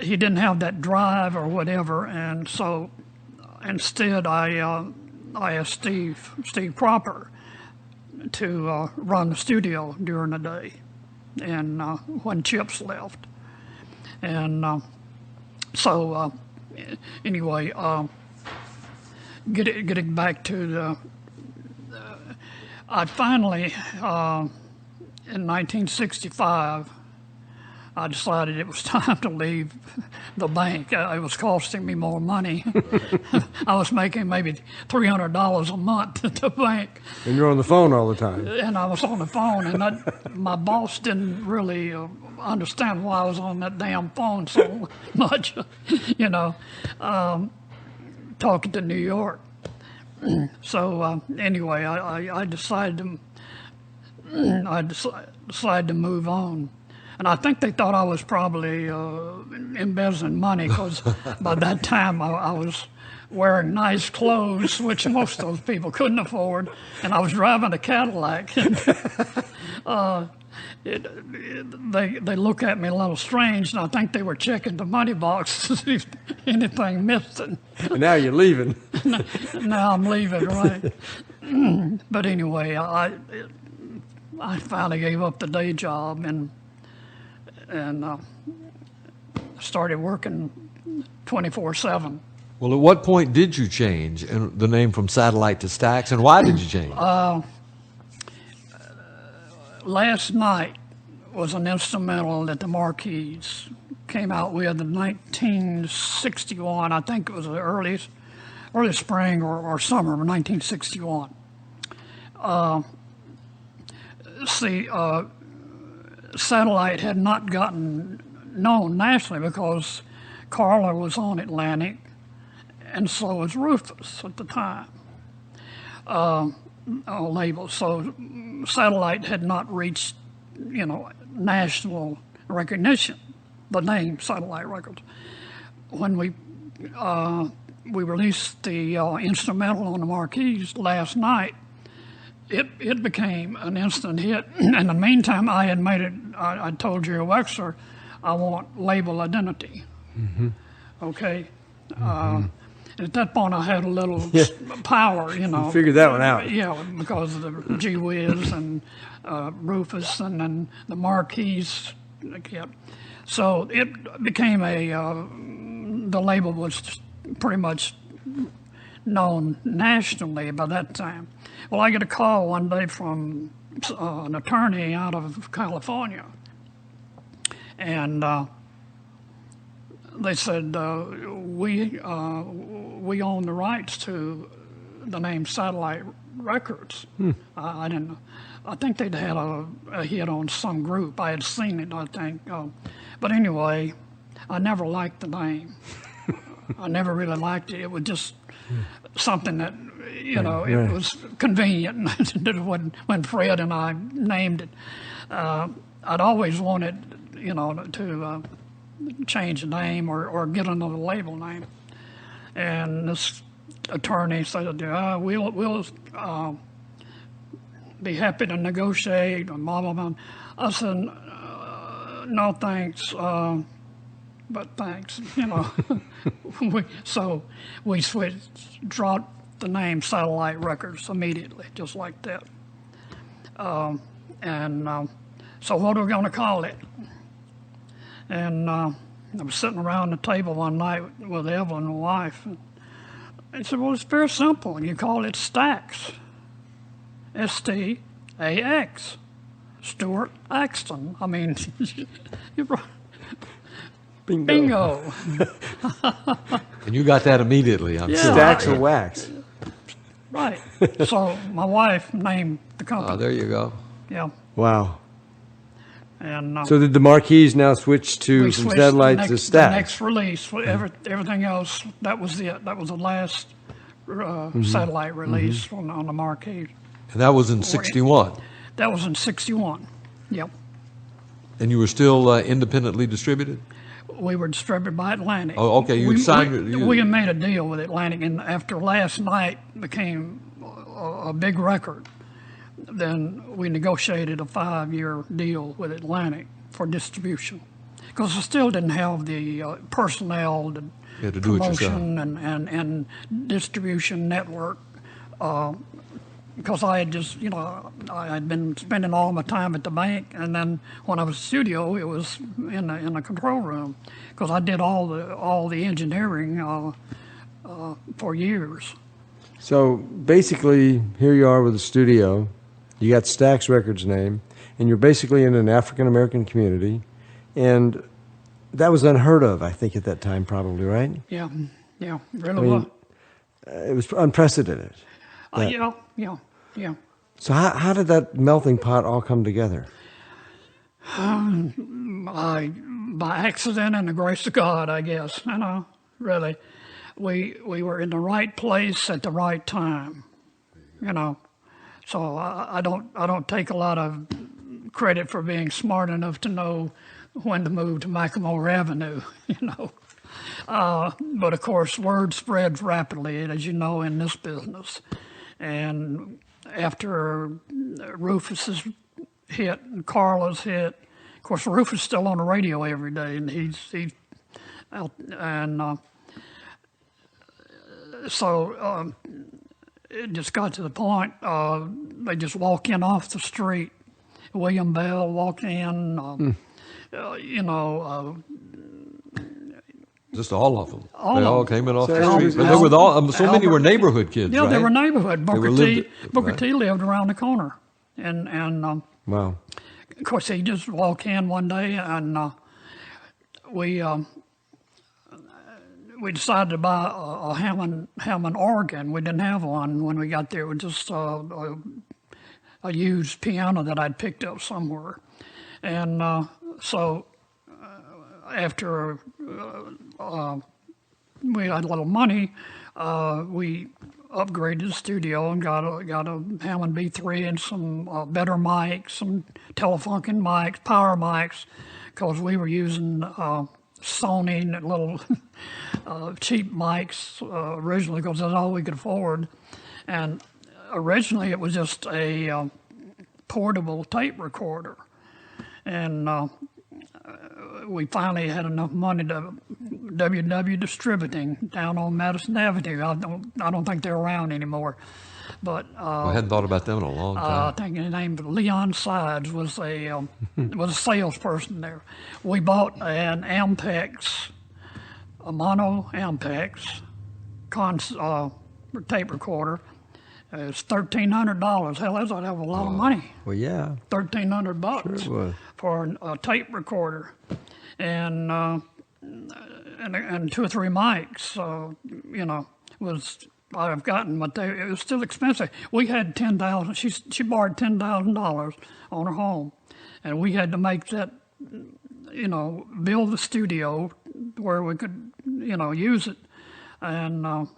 he didn't have that drive or whatever, and so instead I asked Steve Cropper to run the studio during the day, and when Chips left, and so anyway. Getting back to the, I finally, in 1965, I decided it was time to leave the bank. It was costing me more money. I was making maybe $300 a month at the bank. And you're on the phone all the time. And I was on the phone, and my boss didn't really understand why I was on that damn phone so much, you know. Talking to New York. So anyway, I decided to move on, and I think they thought I was probably embezzling money because by that time I was wearing nice clothes, which most of those people couldn't afford, and I was driving a Cadillac. They look at me a little strange, and I think they were checking the money box to see if anything missing. And now you're leaving. Now I'm leaving, right? But anyway, I finally gave up the day job and started working 24/7. Well, at what point did you change the name from Satellite to Stax, and why did you change? Last Night was an instrumental that the Marquis came out with in 1961. I think it was the early spring or summer of 1961. Satellite had not gotten known nationally because Carla was on Atlantic, and so was Rufus at the time. Label. So Satellite had not reached, you know, national recognition, the name Satellite Records. When we released the instrumental on the Marquis Last Night, it became an instant hit. In the meantime, I had made it, I told Jerry Wexler, I want label identity. Mm-hmm. Okay? Mm-hmm. At that point, I had a little power, you know. You figured that one out. Yeah, because of the Gee Whiz and Rufus and then the Marquis. So it became the label was pretty much known nationally by that time. Well, I get a call one day from an attorney out of California, and they said, we own the rights to the name Satellite Records. I didn't know. I think they'd had a hit on some group. I had seen it, I think. But anyway, I never liked the name. I never really liked it. It was just something that, it was convenient. when Fred and I named it, I'd always wanted, to change the name or get another label name. And this attorney said, we'll be happy to negotiate, and blah, blah, blah. I said, no thanks, but thanks, So we dropped the name Satellite Records immediately, just like that. So what are we going to call it? And I was sitting around the table one night with Evelyn, my wife, and I said, well, it's very simple. You call it Stax. S-T-A-X. Stewart Axton. I mean, bingo. And you got that immediately, I'm sure. Stacks of wax. Right. So my wife named the company. Oh, there you go. Yeah. Wow. And so did the marquees now switch to we from switched Satellites to the Stax? next release, everything else, that was it. That was the last satellite release on the marquee. And that was in 61. That was in 61. Yep. And you were still independently distributed? We were distributed by Atlantic. Oh, okay. You signed. We had made a deal with Atlantic, and after last night became a big record, then we negotiated a 5-year deal with Atlantic for distribution, because we still didn't have the personnel, the promotion and distribution network. Because I had just, I had been spending all my time at the bank, and then when I was in the studio, it was in the control room, because I did all the engineering for years. So basically, here you are with a studio. You got Stax Records name, and you're basically in an African American community, and that was unheard of, I think, at that time, probably, right? Yeah, really was. It was unprecedented. Yeah. So how did that melting pot all come together? By accident and the grace of God, I guess. Really, we were in the right place at the right time. So I don't take a lot of credit for being smart enough to know when to move to Macklemore Avenue. But of course, word spreads rapidly, as you know, in this business. And after Rufus's hit and Carla's hit, of course, Rufus is still on the radio every day, and he's out, and so it just got to the point. They just walk in off the street. William Bell walked in. Just all of them. All they of all them. came in off So the street. But Albert- they were all, so many were neighborhood kids, Yeah, right? they were neighborhood. Booker right. T lived around the corner, and Wow. of course he just walked in one day, and we decided to buy a Hammond organ. We didn't have one when we got there. It was just a used piano that I'd picked up somewhere, and so after we had a little money, we upgraded the studio and got a Hammond B3 and some better mics, some Telefunken mics, power mics, because we were using Sony little cheap mics originally, because that's all we could afford. And originally it was just a portable tape recorder, and we finally had enough money to WW Distributing down on Madison Avenue. I don't think they're around anymore, but I hadn't thought about them in a long time. I think his name Leon Sides was a salesperson there. We bought an Ampex, a mono Ampex tape recorder. It's $1,300. Hell, that's a hell of a lot of money. Well, yeah. $1,300 Sure it was. for a tape recorder, and 2 or 3 mics. Was I've gotten, but it was still expensive. We had $10,000. She borrowed $10,000 on her home, and we had to make that, build the studio where we could, use it, and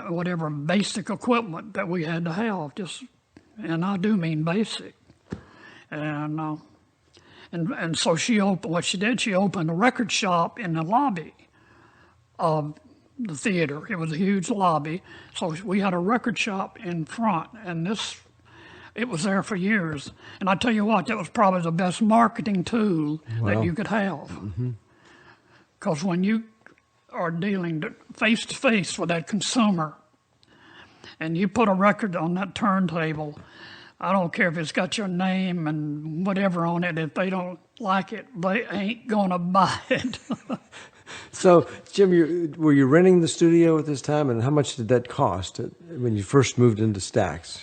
whatever basic equipment that we had to have. And I do mean basic, and so she opened. What she did, she opened a record shop in the lobby of the theater. It was a huge lobby, so we had a record shop in front, and it was there for years. And I tell you what, that was probably the best marketing tool that you could have, because when you are dealing face to face with that consumer, and you put a record on that turntable, I don't care if it's got your name and whatever on it. If they don't like it, they ain't gonna buy it. So, Jim, were you renting the studio at this time, and how much did that cost when you first moved into Stax?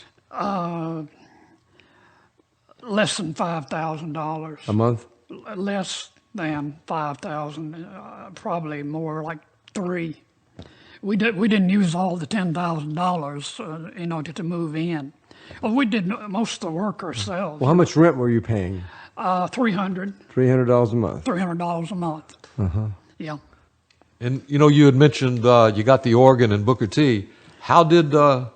Less than $5,000 a month. Less than 5,000, probably more like $3,000. We didn't use all the $10,000, to move in. Well, we did most of the work ourselves. Well, how much rent were you paying? $300. $300 a month. $300 a month. Yeah. And you had mentioned you got the organ in Booker T. How did that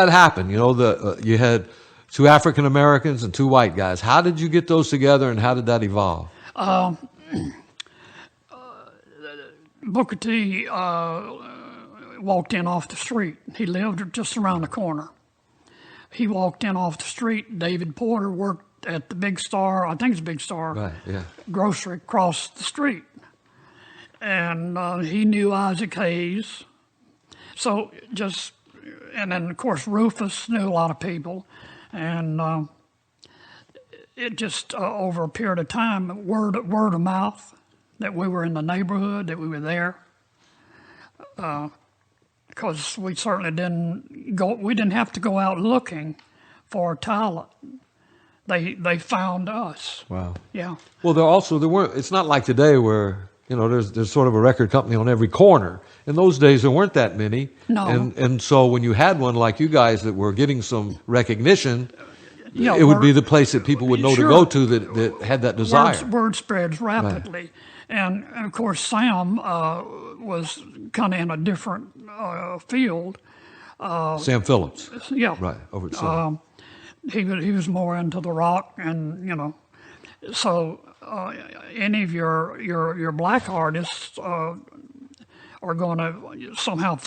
happen? You had two African Americans and two white guys. How did you get those together, and how did that evolve? Booker T walked in off the street. He lived just around the corner. He walked in off the street. David Porter worked at the Big Star, I think it's Big Star, right, yeah, grocery across the street. And he knew Isaac Hayes. So and then of course Rufus knew a lot of people. And it just, over a period of time, word of mouth, that we were in the neighborhood, that we were there. Because we certainly we didn't have to go out looking for talent. They found us. Wow. Yeah. Well, there weren't. It's not like today where there's sort of a record company on every corner. In those days, there weren't that many. No. And so when you had one like you guys that were getting some recognition, it would be the place that people would know to go to that had that desire. Word spreads rapidly. Right. And of course, Sam was kind of in a different field. Sam Phillips. Yeah. Right, over at Sam. He was more into the rock, and so any of your black artists are going to somehow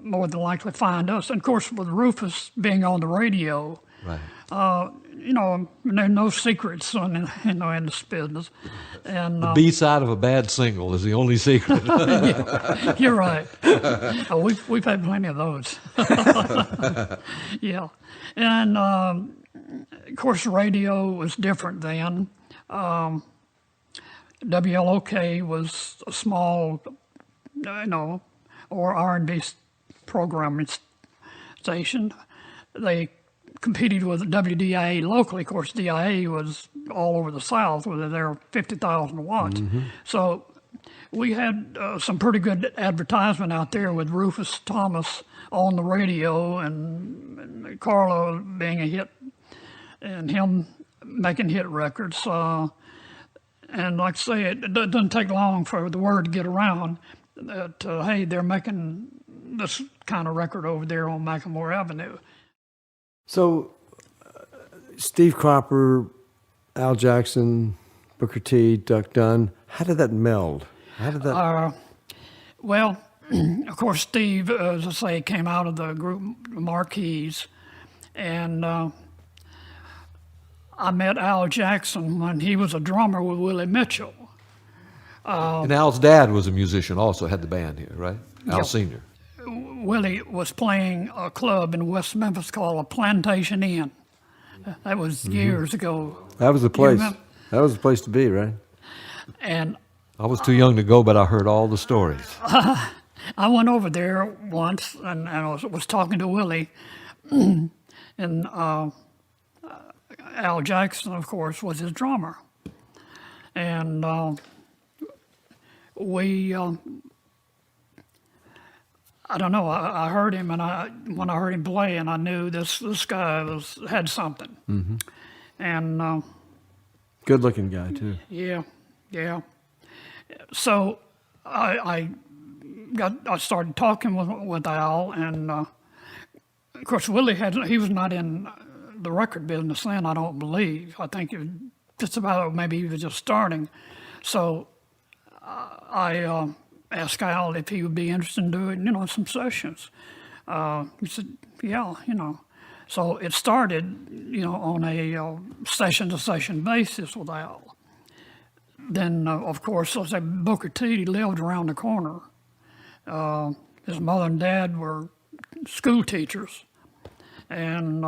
more than likely find us. And of course, with Rufus being on the radio, right. There are no secrets in this business. And the B side of a bad single is the only secret. Yeah, you're right. We've had plenty of those. Yeah, and of course, radio was different then. WLOK was a small, or R&B programming station. They competed with WDIA locally. Of course, DIA was all over the South, where they were 50,000 watts. Mm-hmm. So we had some pretty good advertisement out there with Rufus Thomas on the radio, and Carlo being a hit, and him making hit records. And like I say, it doesn't take long for the word to get around that, hey, they're making this kind of record over there on Macklemore Avenue. So, Steve Cropper, Al Jackson, Booker T, Duck Dunn, how did that meld? How did that? Well, of course, Steve, as I say, came out of the group Marquis, and I met Al Jackson when he was a drummer with Willie Mitchell. And Al's dad was a musician, also had the band here, right? Al Sr. Willie was playing a club in West Memphis called a Plantation Inn. That was years ago. That was the place. That was the place to be, right? And I was too young to go, but I heard all the stories. I went over there once, and I was talking to Willie, and Al Jackson, of course, was his drummer. And we I don't know. I heard him, and when I heard him play, and I knew this guy had something. Mm-hmm. And good-looking guy too. yeah. So I started talking with Al, and of course Willie he was not in the record business then. I don't believe. I think it was just about, maybe he was just starting. So I asked Al if he would be interested in doing, some sessions. He said, yeah, So it started, on a session-to-session basis with Al. Then, of course, as I said, Booker T lived around the corner. His mother and dad were school teachers, and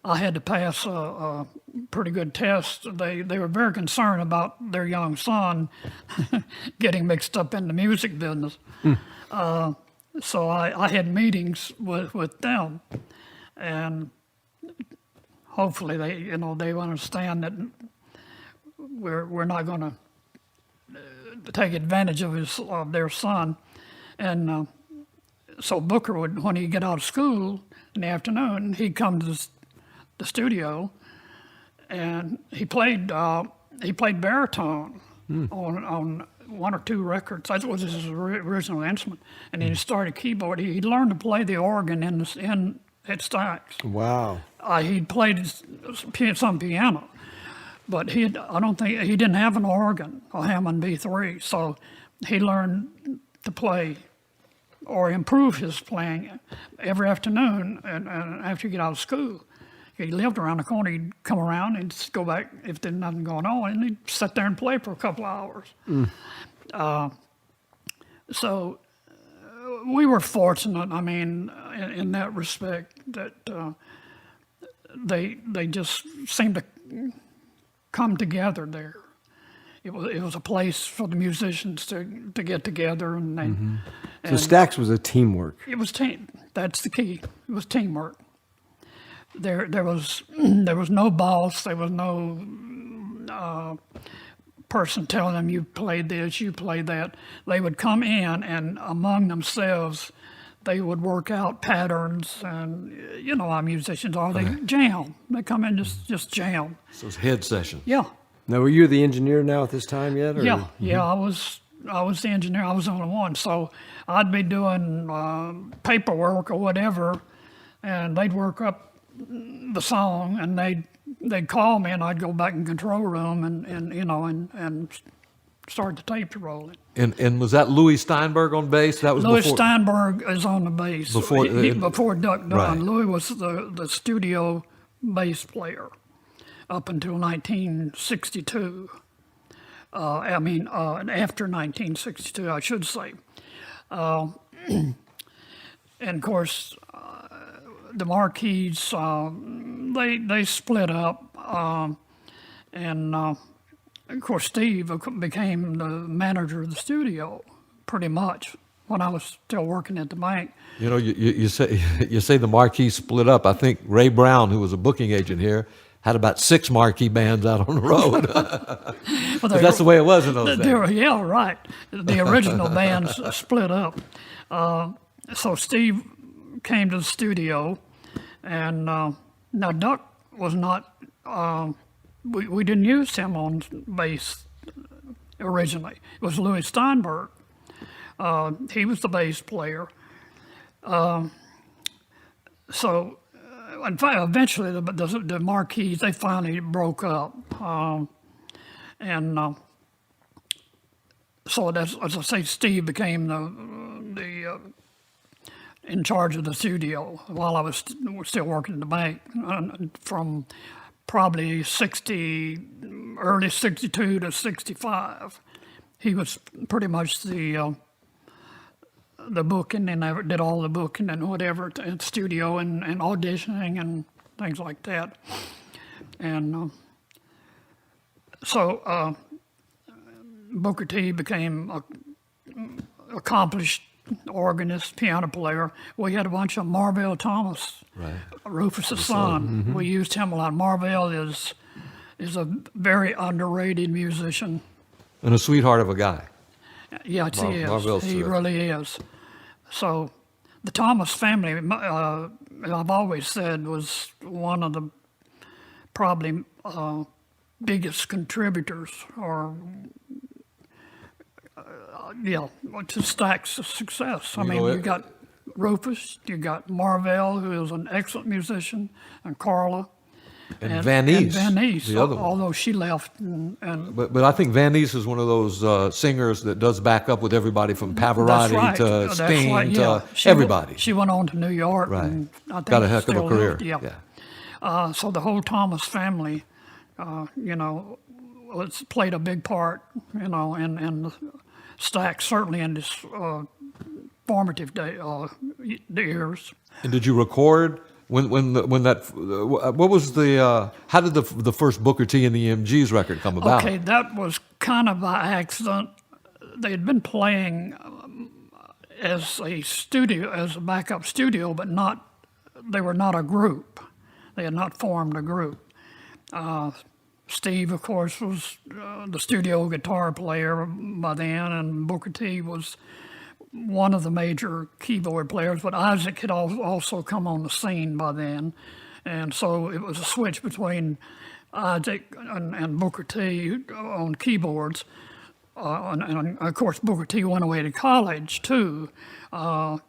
I had to pass a pretty good test. They were very concerned about their young son getting mixed up in the music business. So I had meetings with them, and hopefully they understand that we're not going to take advantage of their son. And so Booker would, when he'd get out of school in the afternoon, he'd come to the studio, and he played baritone on one or two records. That was his original instrument. And then he started keyboard. He learned to play the organ at Stax. Wow. He'd played some piano, but I don't think he didn't have an organ, a Hammond B3. So he learned to play or improve his playing every afternoon, and after you get out of school. He lived around the corner. He'd come around and just go back if there's nothing going on, and he'd sit there and play for a couple of hours. So we were fortunate, in that respect, that they just seemed to come together there. It was a place for the musicians to get together, and So Stax was a teamwork. It was team. That's the key. It was teamwork. There was no boss. There was no person telling them, you played this, you played that. They would come in, and among themselves, they would work out patterns, and how musicians are. They jam. They come in just jam. So it's head session. Yeah. Now, were you the engineer now at this time yet? Or? Yeah. Yeah. I was the engineer. I was the only one. So I'd be doing paperwork or whatever, and they'd work up the song, and they'd call me, and I'd go back in control room and start the tape rolling. And was that Louis Steinberg on bass? That was Louis before Steinberg is on the bass. Before Duck Dunn. Right. Louis was the studio bass player up until 1962. After 1962, I should say. And of course, the Marquis, they split up, and of course Steve became the manager of the studio, pretty much, when I was still working at the bank. You say the Marquis split up. I think Ray Brown, who was a booking agent here, had about 6 Marquis bands out on the road. Well, that's the way it was in those days. Yeah, right. The original bands split up. So Steve came to the studio, and now Duck was not, we didn't use him on bass originally. It was Louis Steinberg. He was the bass player. So eventually the Marquis, they finally broke up. So that's, as I say, Steve became the in charge of the studio while I was still working at the bank, from probably early 62 to 65. He was pretty much the booking, and I did all the booking and whatever at the studio, and auditioning and things like that. And so Booker T became an accomplished organist, piano player. We had a bunch of Marvell Thomas, right. Rufus' son. Mm-hmm. We used him a lot. Marvell is a very underrated musician. And a sweetheart of a guy. Yeah, he is. Marvell's He terrific. really is. So the Thomas family, I've always said, was one of the probably biggest contributors, or to Stax's success. I You mean, know, you got Rufus, you got Marvell, who is an excellent musician, and Carla. And Van Ness, Van Ness, the other one. although she left. But I think Van Ness is one of those singers that does back up with everybody from That's Pavarotti right. to That's Sting right, yeah. to everybody. She went on to New York. Right. And I think Got a heck of a still career. lived, yeah. So the whole Thomas family, played a big part, in Stax, certainly in this formative years. And did you record when that? What was the? How did the first Booker T and the MGs record come about? Okay, that was kind of by accident. They had been playing as a backup studio, but they were not a group. They had not formed a group. Steve, of course, was the studio guitar player by then, and Booker T was one of the major keyboard players, but Isaac had also come on the scene by then. And so it was a switch between Isaac and Booker T on keyboards. And of course, Booker T went away to college too. And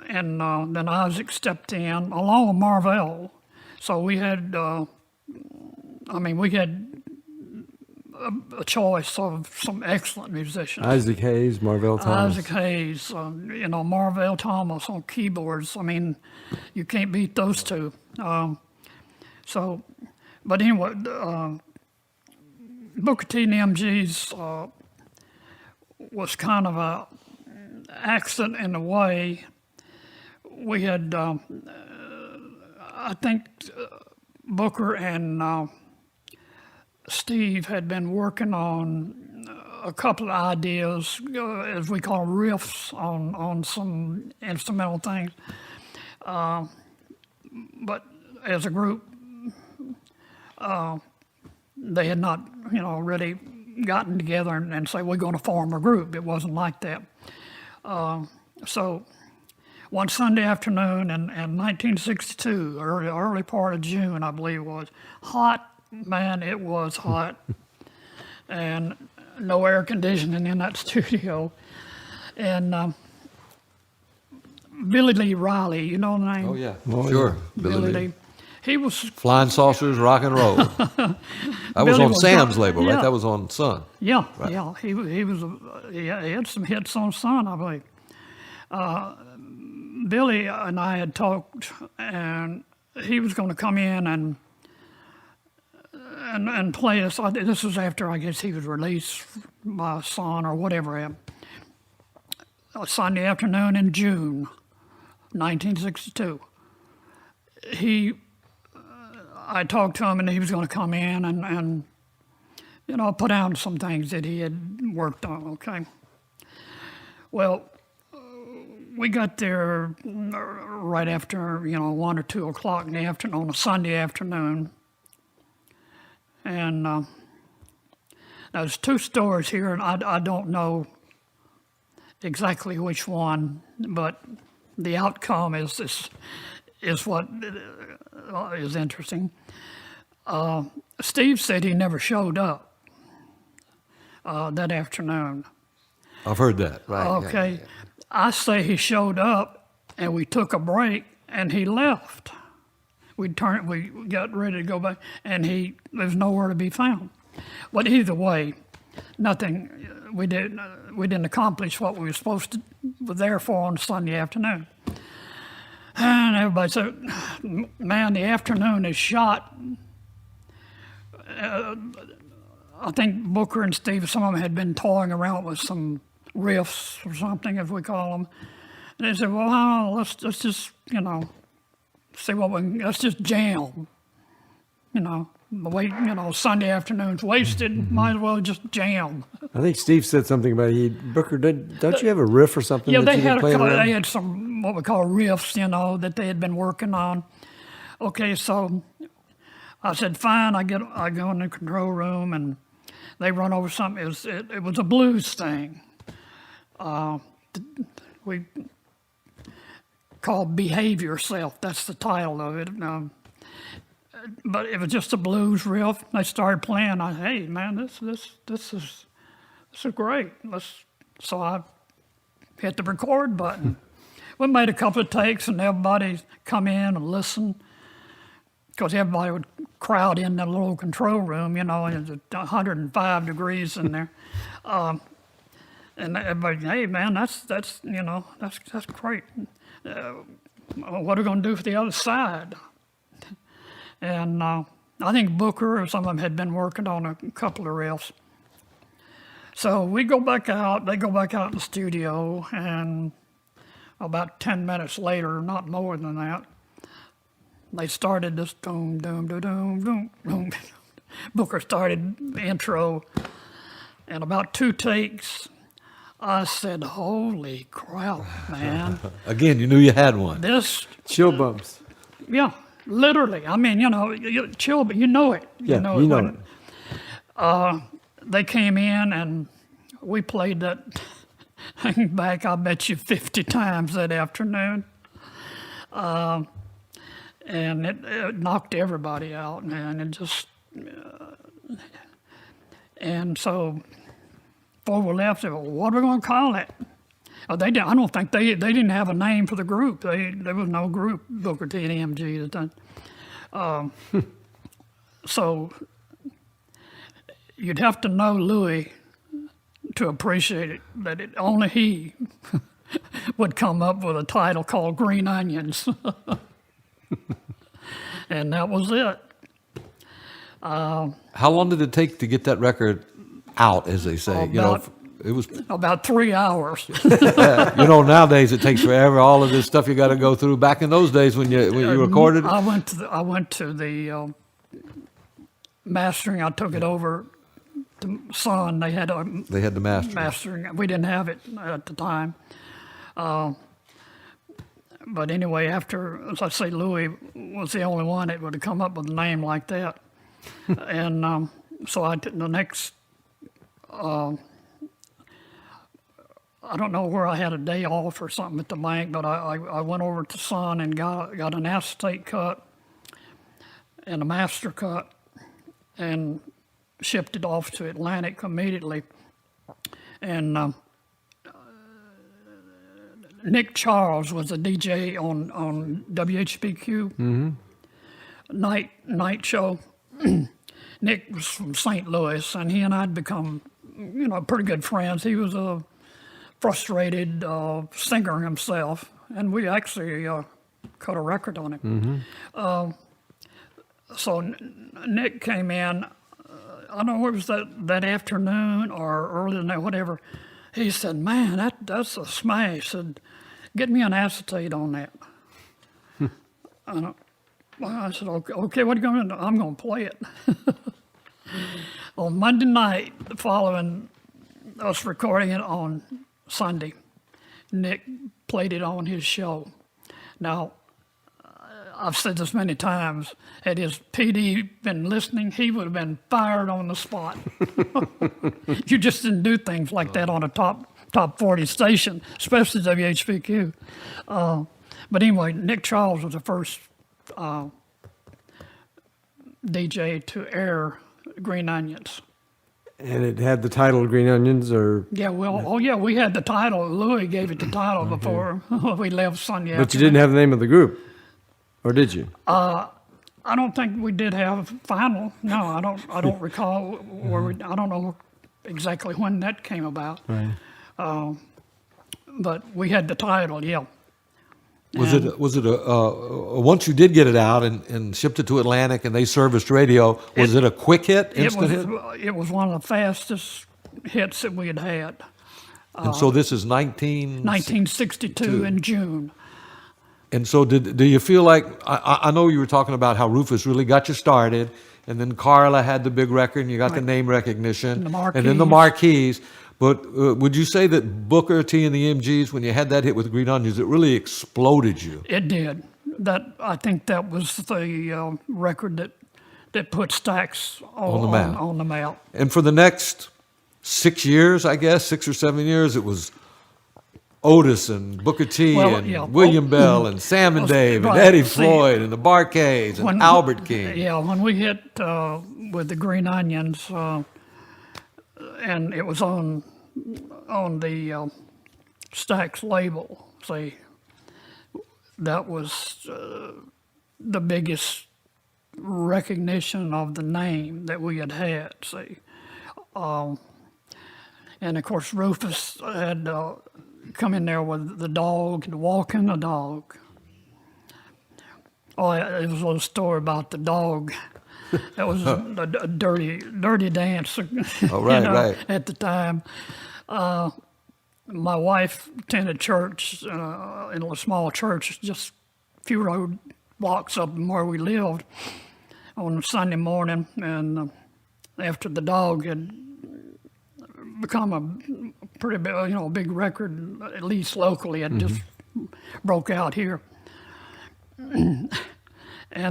then Isaac stepped in along with Marvell. So we had, we had a choice of some excellent musicians. Isaac Hayes, Marvell Thomas. Isaac Hayes, Marvell Thomas on keyboards. I mean, you can't beat those two. But anyway, Booker T and the MGs was kind of a accident in a way. We had, I think, Booker and Steve had been working on a couple of ideas, as we call riffs, on some instrumental things. But as a group, they had not, really gotten together and say, we're going to form a group. It wasn't like that. So one Sunday afternoon in 1962, early part of June, I believe it was, hot. Man, it was hot, and no air conditioning in that studio. And Billy Lee Riley, you know the name? Oh yeah, sure. Billy Lee. He was Flying Saucers, Rock and Roll. That was Billy on was Sam's not- label, right? yeah. That was on Sun. Yeah, Right. yeah. He had some hits on Sun, I believe. Billy and I had talked, and he was going to come in and play us. This was after, I guess, he was released by Sun or whatever. A Sunday afternoon in June, 1962. I talked to him, and he was going to come in and put down some things that he had worked on. Okay. Well, we got there right after 1 or 2 o'clock in the afternoon on a Sunday afternoon. And there's 2 stores here, and I don't know exactly which one, but the outcome is what is interesting. Steve said he never showed up that afternoon. I've heard that. Right. Okay. Yeah. I say he showed up, and we took a break, and he left. We got ready to go back, and he was nowhere to be found. But either way, nothing. We didn't accomplish what we were there for on Sunday afternoon. And everybody said, "Man, the afternoon is shot." I think Booker and Steve, some of them had been toying around with some riffs or something, as we call them. And they said, "Well, let's just see what let's just jam." The way Sunday afternoon's wasted. Might as well just jam. I think Steve said something about Booker. Don't you have a riff or something? Yeah, that they you had play around? they had some what we call riffs, that they had been working on. Okay, so I said, fine. I go in the control room, and they run over something. It was a blues thing. We called "Behave Yourself." That's the title of it. But it was just a blues riff. They started playing. Hey man, this is great. So I hit the record button. We made a couple of takes, and everybody come in and listen, because everybody would crowd in that little control room, and it's 105 degrees in there. And everybody, hey man, that's great. What are we gonna do for the other side? And I think Booker or some of them had been working on a couple of riffs. So we go back out. They go back out in the studio, and about 10 minutes later, not more than that, they started this doom, doom, doom, doom, doom, doom. Booker started the intro, and about 2 takes, I said, "Holy crap, man!" Again, you knew you had one. This Chill bumps. Yeah, literally. I mean, chill, but you know it. Yeah, you know it. They came in and we played that thing back, I bet you 50 times that afternoon. And it knocked everybody out, man. It just, and so before we left, they were, what are we going to call it? I don't think they didn't have a name for the group. There was no group, Booker T and MG at the time. So you'd have to know Louis to appreciate it, that only he would come up with a title called Green Onions. And that was it. How long did it take to get that record out, as they say? It was about 3 hours. Nowadays it takes forever. All of this stuff you got to go through. Back in those days when you recorded, I went to the mastering. I took it over to Sun. They had the mastering. We didn't have it at the time. But anyway, after, as I say, Louis was the only one that would have come up with a name like that. And so the next, I don't know where I had a day off or something at the bank, but I went over to Sun and got an acetate cut and a master cut and shipped it off to Atlantic immediately. And Nick Charles was a DJ on WHBQ night show. Nick was from St. Louis, and he and I'd become, pretty good friends. He was a frustrated singer himself, and we actually cut a record on it. So Nick came in, I don't know whether it was that afternoon or earlier than that, whatever. He said, "Man, that's a smash." He said, "Get me an acetate on that." I said, okay, what are you going to do? I'm going to play it. On Monday night, following us recording it on Sunday, Nick played it on his show. Now, I've said this many times, had his PD been listening, he would have been fired on the spot. You just didn't do things like that on a top 40 station, especially WHBQ. But anyway, Nick Charles was the first DJ to air Green Onions. And it had the title Green Onions, or? Yeah, we had the title. Louis gave it the title before we left Sunday afternoon. But you didn't have the name of the group, or did you? I don't think we did have Final. No, I don't recall I don't know exactly when that came about. Right. But we had the title, yeah. Was it once you did get it out and shipped it to Atlantic and they serviced radio, was it a quick hit, instant hit? It was one of the fastest hits that we had had. And so this is 1962 in June. And so do you feel like, I know you were talking about how Rufus really got you started, and then Carla had the big record and you got the name recognition, and then the Marquees. But would you say that Booker T and the MGs, when you had that hit with Green Onions, it really exploded you? It did. I think that was the record that put Stax on the map. And for the next 6 years, I guess, 6 or 7 years, it was Otis and Booker T Well, and yeah, William Bell and Sam and Dave and right, Eddie see, Floyd and the Barcades and Albert King. Yeah, when we hit with the Green Onions, and it was on the Stax label. See, that was the biggest recognition of the name that we had had. See, and of course Rufus had come in there with the dog, the walking the dog. Oh, it was a little story about the dog. That was a dirty dance. Oh, right, right. At the time, my wife attended church in a small church just a few road blocks up from where we lived on a Sunday morning, and after the dog had become a pretty big, big record, at least locally, it just broke out here. And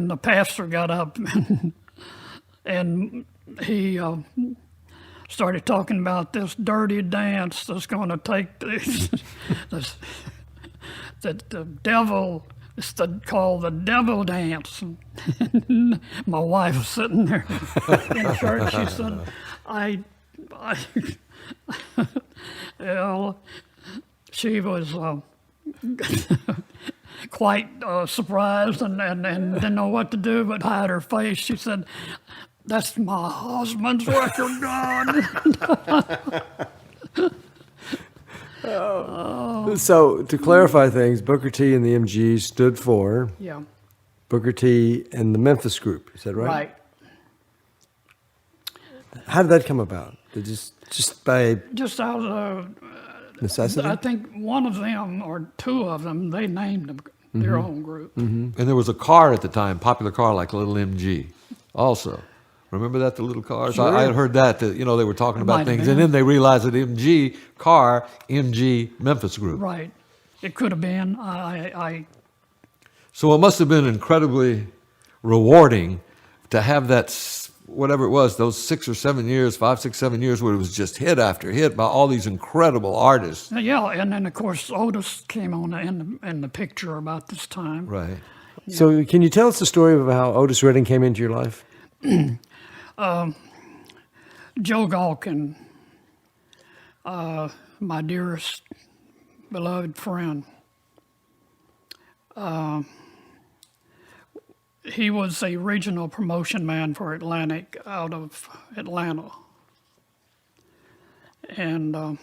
the pastor got up and he started talking about this dirty dance that's going to take the devil. It's called the devil dance. And my wife was sitting there in church. She said, she was quite surprised and didn't know what to do but hide her face. She said, "That's my husband's record, God." So to clarify things, Booker T and the MGs stood for Yeah, Booker T and the Memphis Group. Is that right? right. How did that come about? Just by Just out of, necessity? I think one of them or two of them, they named their own group. And there was a car at the time, popular car like Little MG also. Remember that, the little cars? Sure. I had heard that, they were talking Might about have things. been. And then they realized that MG car, MG Memphis Group. Right. It could have been. So it must have been incredibly rewarding to have that, whatever it was, those 6 or 7 years, 5, 6, 7 years where it was just hit after hit by all these incredible artists. Yeah, and then of course Otis came on in the picture about this time. Right. So can you tell us the story of how Otis Redding came into your life? Joe Galkin, my dearest, beloved friend, he was a regional promotion man for Atlantic out of Atlanta. And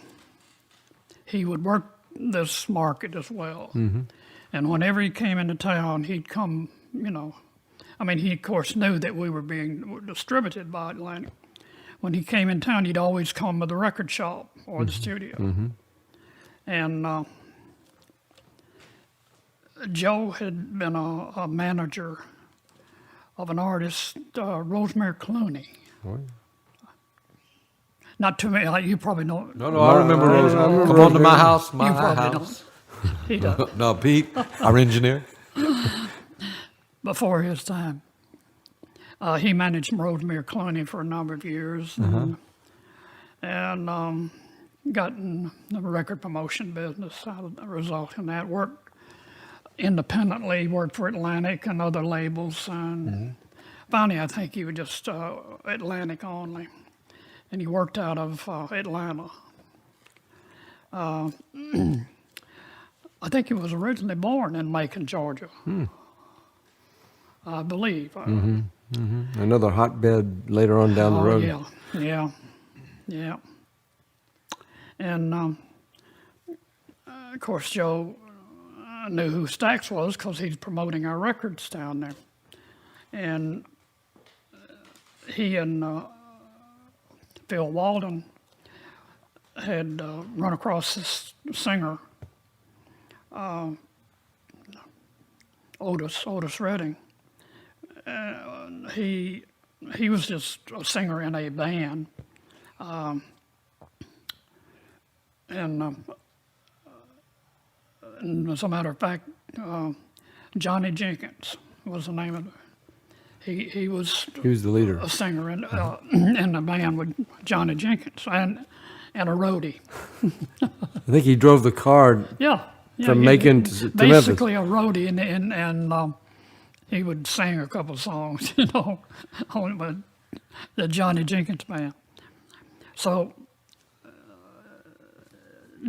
he would work this market as well. And whenever he came into town, he'd come, he of course knew that we were being distributed by Atlantic. When he came in town, he'd always come with the record shop or the studio. And Joe had been a manager of an artist, Rosemary Clooney. Not too many, you probably don't. No, I remember Rosemary. Come on to my house, my You probably house. don't. He does. No, Pete, our engineer. Before his time. He managed Rosemary Clooney for a number of years and got in the record promotion business as a result of that. Worked independently, worked for Atlantic and other labels. And finally, I think he was just Atlantic only. And he worked out of Atlanta. I think he was originally born in Macon, Georgia. I believe. Another hotbed later on down the road. Yeah. And of course, Joe knew who Stax was because he's promoting our records down there. And he and Phil Walden had run across this singer, Otis Redding. He was just a singer in a band, and as a matter of fact, Johnny Jenkins was the name of it. He was He was the leader. a singer in the band with Johnny Jenkins, and and a roadie. I think he drove the car Yeah. from Macon to Memphis. Basically a roadie, and he would sing a couple songs, on the Johnny Jenkins Band. So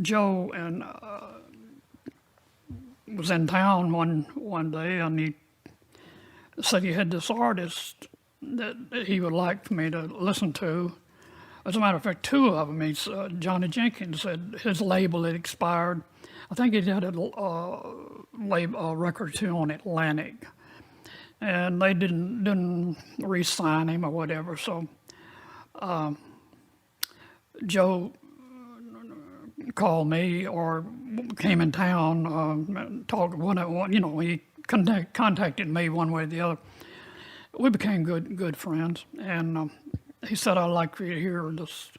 Joe was in town one day, and he said he had this artist that he would like for me to listen to. As a matter of fact, two of them. Johnny Jenkins said his label had expired. I think he had a record or two on Atlantic, and they didn't re-sign him or whatever. So Joe called me or came in town, talked he contacted me one way or the other. We became good friends, and he said, I'd like for you to hear this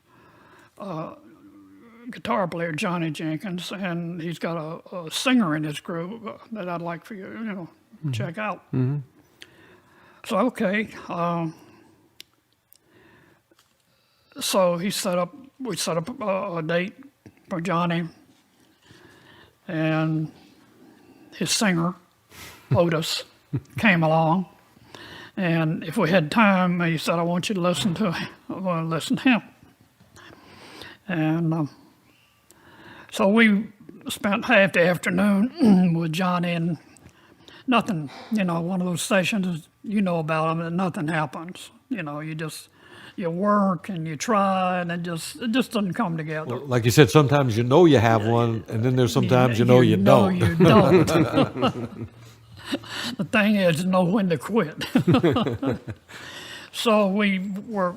guitar player, Johnny Jenkins, and he's got a singer in his group that I'd like for you, check out. Mm-hmm. So, okay. So we set up a date for Johnny and his singer, Otis, came along. And if we had time, he said, I want you to listen to him. I want to listen to him. And so we spent half the afternoon with Johnny, and nothing, one of those sessions, about them, and nothing happens. You work and you try, and it just doesn't come together. Well, like you said, sometimes you have one, and then there's sometimes you don't. You don't. The thing is to know when to quit. So we were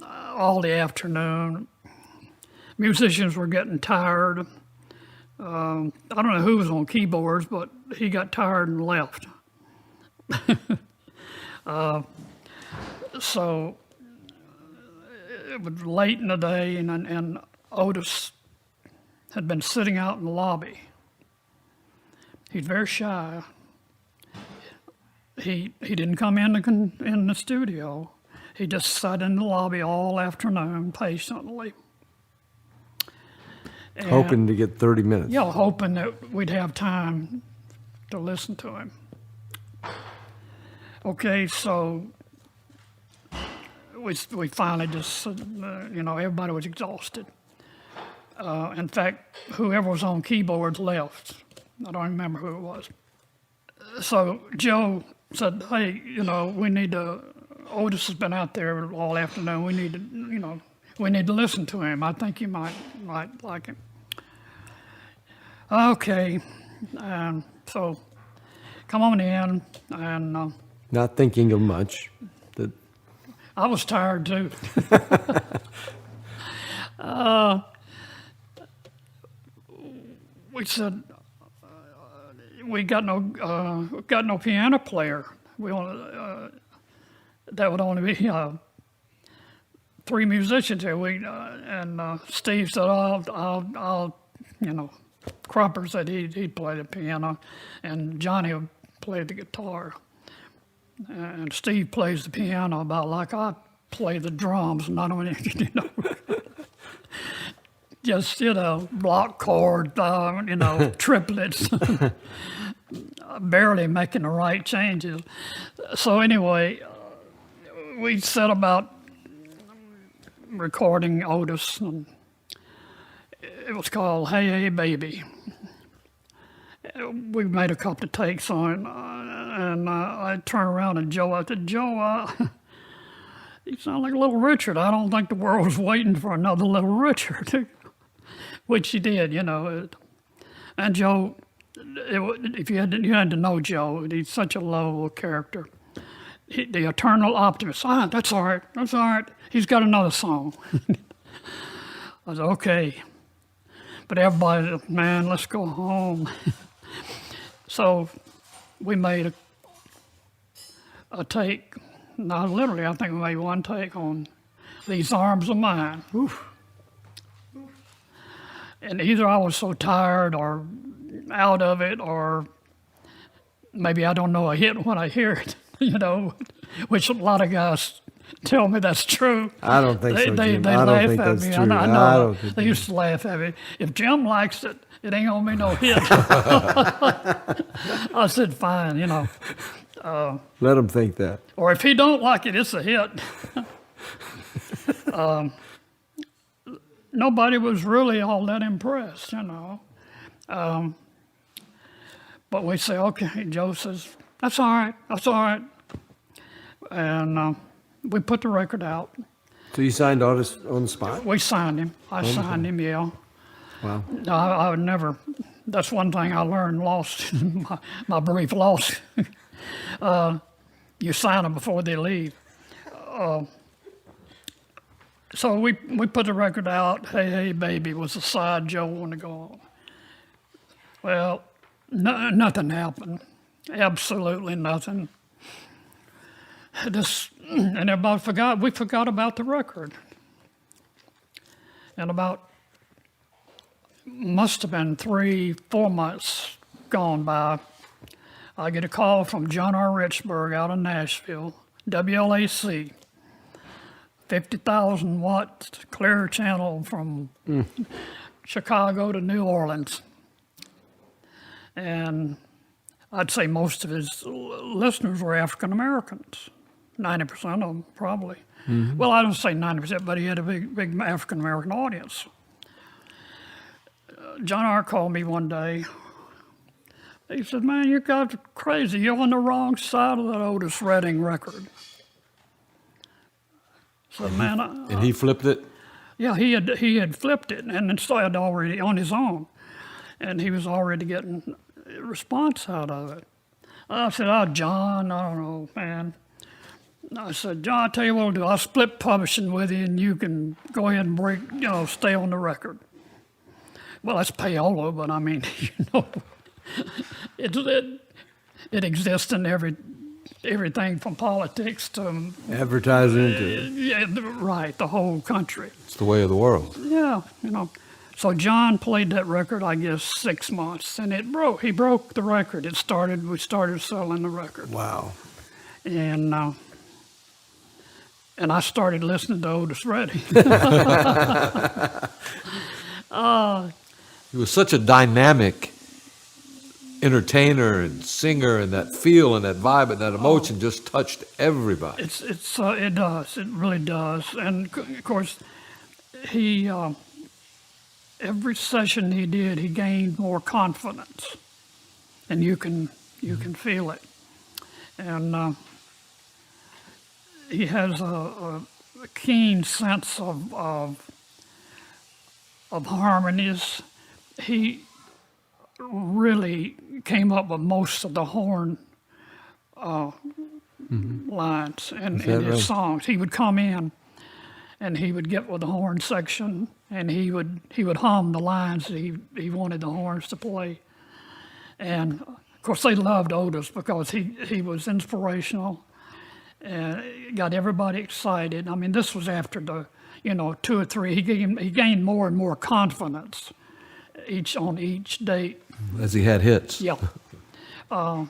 all the afternoon. Musicians were getting tired. I don't know who was on keyboards, but he got tired and left. So it was late in the day, and Otis had been sitting out in the lobby. He's very shy. He didn't come in the studio. He just sat in the lobby all afternoon patiently. And, hoping to get 30 minutes. Yeah, hoping that we'd have time to listen to him. Okay, so we finally just, everybody was exhausted. In fact, whoever was on keyboards left. I don't remember who it was. So Joe said, hey, we need to, Otis has been out there all afternoon. We need to listen to him. I think you might like him. Okay, so come on in, and not thinking of much. I was tired too. We said we got no piano player. We only that would only be 3 musicians here. And Steve said, I'll Cropper said he'd play the piano, and Johnny would play the guitar. And Steve plays the piano about like I play the drums, not only, just, block chord, triplets, barely making the right changes. So anyway, we set about recording Otis, and it was called Hey Hey Baby. We made a couple of takes on it, and I turned around and I said, Joe, you sound like Little Richard. I don't think the world was waiting for another Little Richard, which he did, And Joe, if you had to know Joe, he's such a lovable character. The eternal optimist. That's all right. He's got another song. I said, okay. But everybody said, man, let's go home. So we made a take. Now, literally, I think we made one take on These Arms of Mine. Oof. And either I was so tired or out of it, or maybe I don't know a hit when I hear it, which a lot of guys tell me that's true. I don't think so, They Jim. I don't laugh think at that's me. true. I I know. don't think They used to laugh at me. If Jim likes it, it ain't gonna be no hit. I said, fine, you know. Let them think that. Or if he don't like it, it's a hit. Nobody was really all that impressed, you know. But we say, okay, Joe says, that's all right, that's all right. And we put the record out. So you signed Otis on the spot? We signed him. I signed him, yeah. Wow. I would never, that's one thing I learned, lost, my brief loss. You sign them before they leave. So we put the record out. Hey, Hey, Baby was the side Joe wanted to go on. Well, nothing happened. Absolutely nothing. And everybody we forgot about the record. And must have been 3-4 months gone by. I get a call from John R. Richburg out of Nashville, WLAC, 50,000 watt clear channel from Chicago to New Orleans. And I'd say most of his listeners were African Americans, 90% of them probably. Mm-hmm. Well, I don't say 90%, but he had a big African American audience. John R. called me one day. He said, man, you guys are crazy. You're on the wrong side of that Otis Redding record. So, and he flipped it? Yeah, he had flipped it and started already on his own. And he was already getting a response out of it. I said, oh, John, I don't know, man. I said, John, I'll tell you what I'll do. I'll split publishing with you and you can go ahead and stay on the record. Well, that's payola, but I mean, it exists in everything from politics to advertising to yeah, right, the whole country. It's the way of the world. Yeah, So John played that record, I guess, 6 months, and it broke. He broke the record. We started selling the record. Wow. And I started listening to Otis Redding. He was such a dynamic entertainer and singer, and that feel and that vibe and that emotion just touched everybody. It does. It really does. And of course, he every session he did, he gained more confidence, and you can feel it. And he has a keen sense of harmonies. He really came up with most of the horn lines in his songs. He would come in and he would get with the horn section and he would hum the lines that he wanted the horns to play. And of course they loved Otis because he was inspirational and got everybody excited. I mean, this was after the 2 or 3. He gained more and more confidence on each date. As he had hits. Yeah. Well,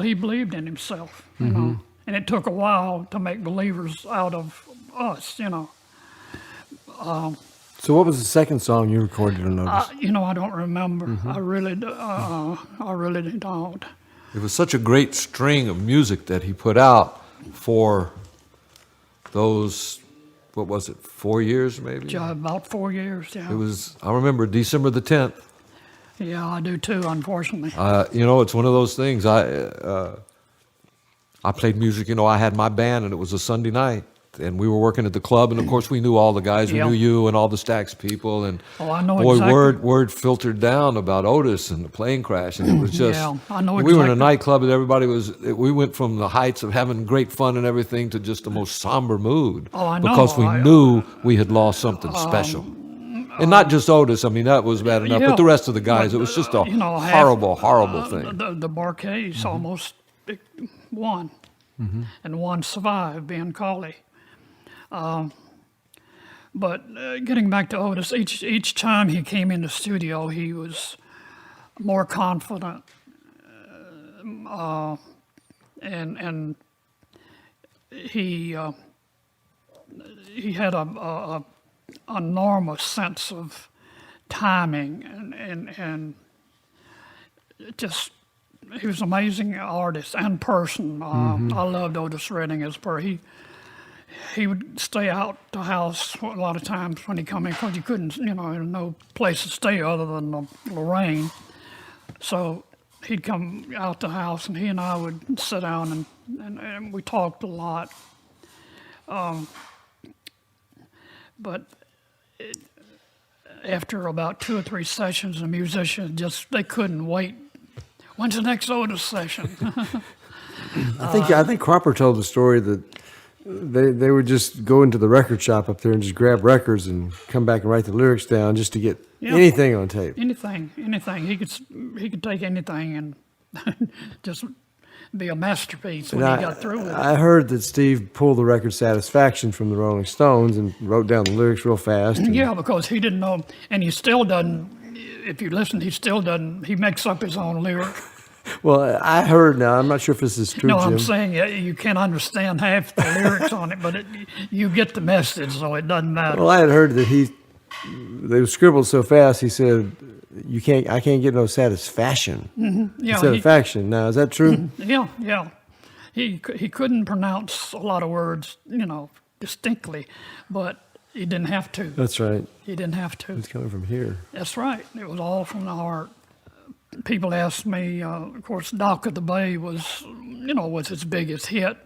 he believed in himself, and it took a while to make believers out of us, So what was the second song you recorded on Otis? I don't remember. I really don't. It was such a great string of music that he put out for those, what was it, 4 years maybe? Yeah, about 4 years, yeah. It was, I remember December the 10th. Yeah, I do too, unfortunately. It's one of those things. I played music, I had my band and it was a Sunday night and we were working at the club and of course we knew all the guys. We knew you and all the Stax people and I know boy, exactly. word filtered down about Otis and the plane crash and it was just, I know we were in a exactly. nightclub and we went from the heights of having great fun and everything to just the most somber mood. I know. Because we knew we had lost something special. And not just Otis, I mean, that was bad enough, but the rest of the guys, it was just a horrible thing. The Barcades almost won, and one survived, being Collie. But getting back to Otis, each time he came in the studio, he was more confident, and he he had a enormous sense of timing and just he was an amazing artist and person. I loved Otis Redding as per he would stay out the house a lot of times when he come in because he couldn't, there was no place to stay other than the rain. So he'd come out the house and he and I would sit down and we talked a lot. But after about 2 or 3 sessions, the musicians they couldn't wait. When's the next Otis session? I think Cropper told the story that they would just go into the record shop up there and just grab records and come back and write the lyrics down just to get anything on tape. Anything. He could take anything and just be a masterpiece when he got through with it. I heard that Steve pulled the record Satisfaction from the Rolling Stones and wrote down the lyrics real fast. Yeah, because he didn't know, and he still doesn't, if you listen, he makes up his own lyric. Well, I heard now, I'm not sure if this is true, No, Jim. I'm saying you can't understand half the lyrics on it, but you get the message, so it doesn't matter. Well, I had heard that they were scribbled so fast, he said, I can't get no satisfaction. Yeah, Satisfaction. Now, is that true? Yeah. He couldn't pronounce a lot of words, distinctly, but he didn't have to. That's right. He didn't have to. It's coming from here. That's right. It was all from the heart. People ask me, of course, Dock of the Bay was his biggest hit,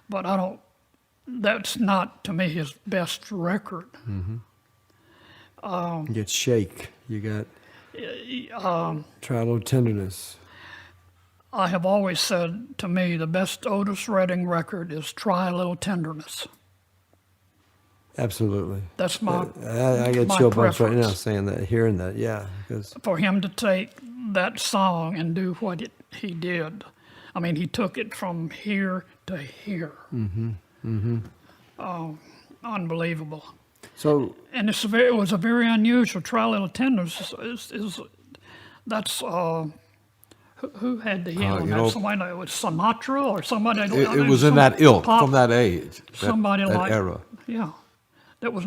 but that's not, to me, his best record. You get Shake. You got Try a Little Tenderness. I have always said, to me, the best Otis Redding record is Try a Little Tenderness. Absolutely. That's my I get my chill bumps right now preference. saying that, hearing that, yeah. Because For him to take that song and do what he did. I mean, he took it from here to here. Unbelievable. so And it was a very unusual. Try a Little Tenderness that's who had the hit on that? Somebody that was Sinatra or somebody. It was in that ilk, from that age, Somebody that like era. Yeah, that was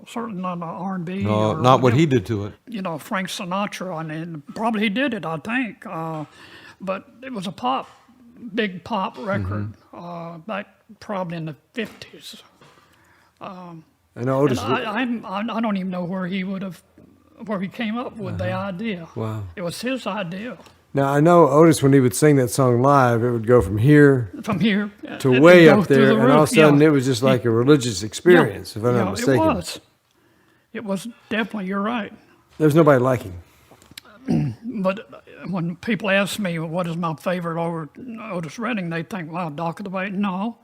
certainly not an R&B. No, or, not what he did to it. Frank Sinatra, and probably he did it, I think. But it was a big pop record back probably in the 50s. I know Otis. I don't even know where he came up with the idea. Wow. It was his idea. Now, I know Otis, when he would sing that song live, it would go from here From here to and way go up through there, the and all of a roof. sudden Yeah. it was just like a religious experience, if I'm not mistaken. It was. It was definitely, you're right. There's nobody like him. But when people ask me what is my favorite over Otis Redding, they think, wow, Dock of the Bay. No,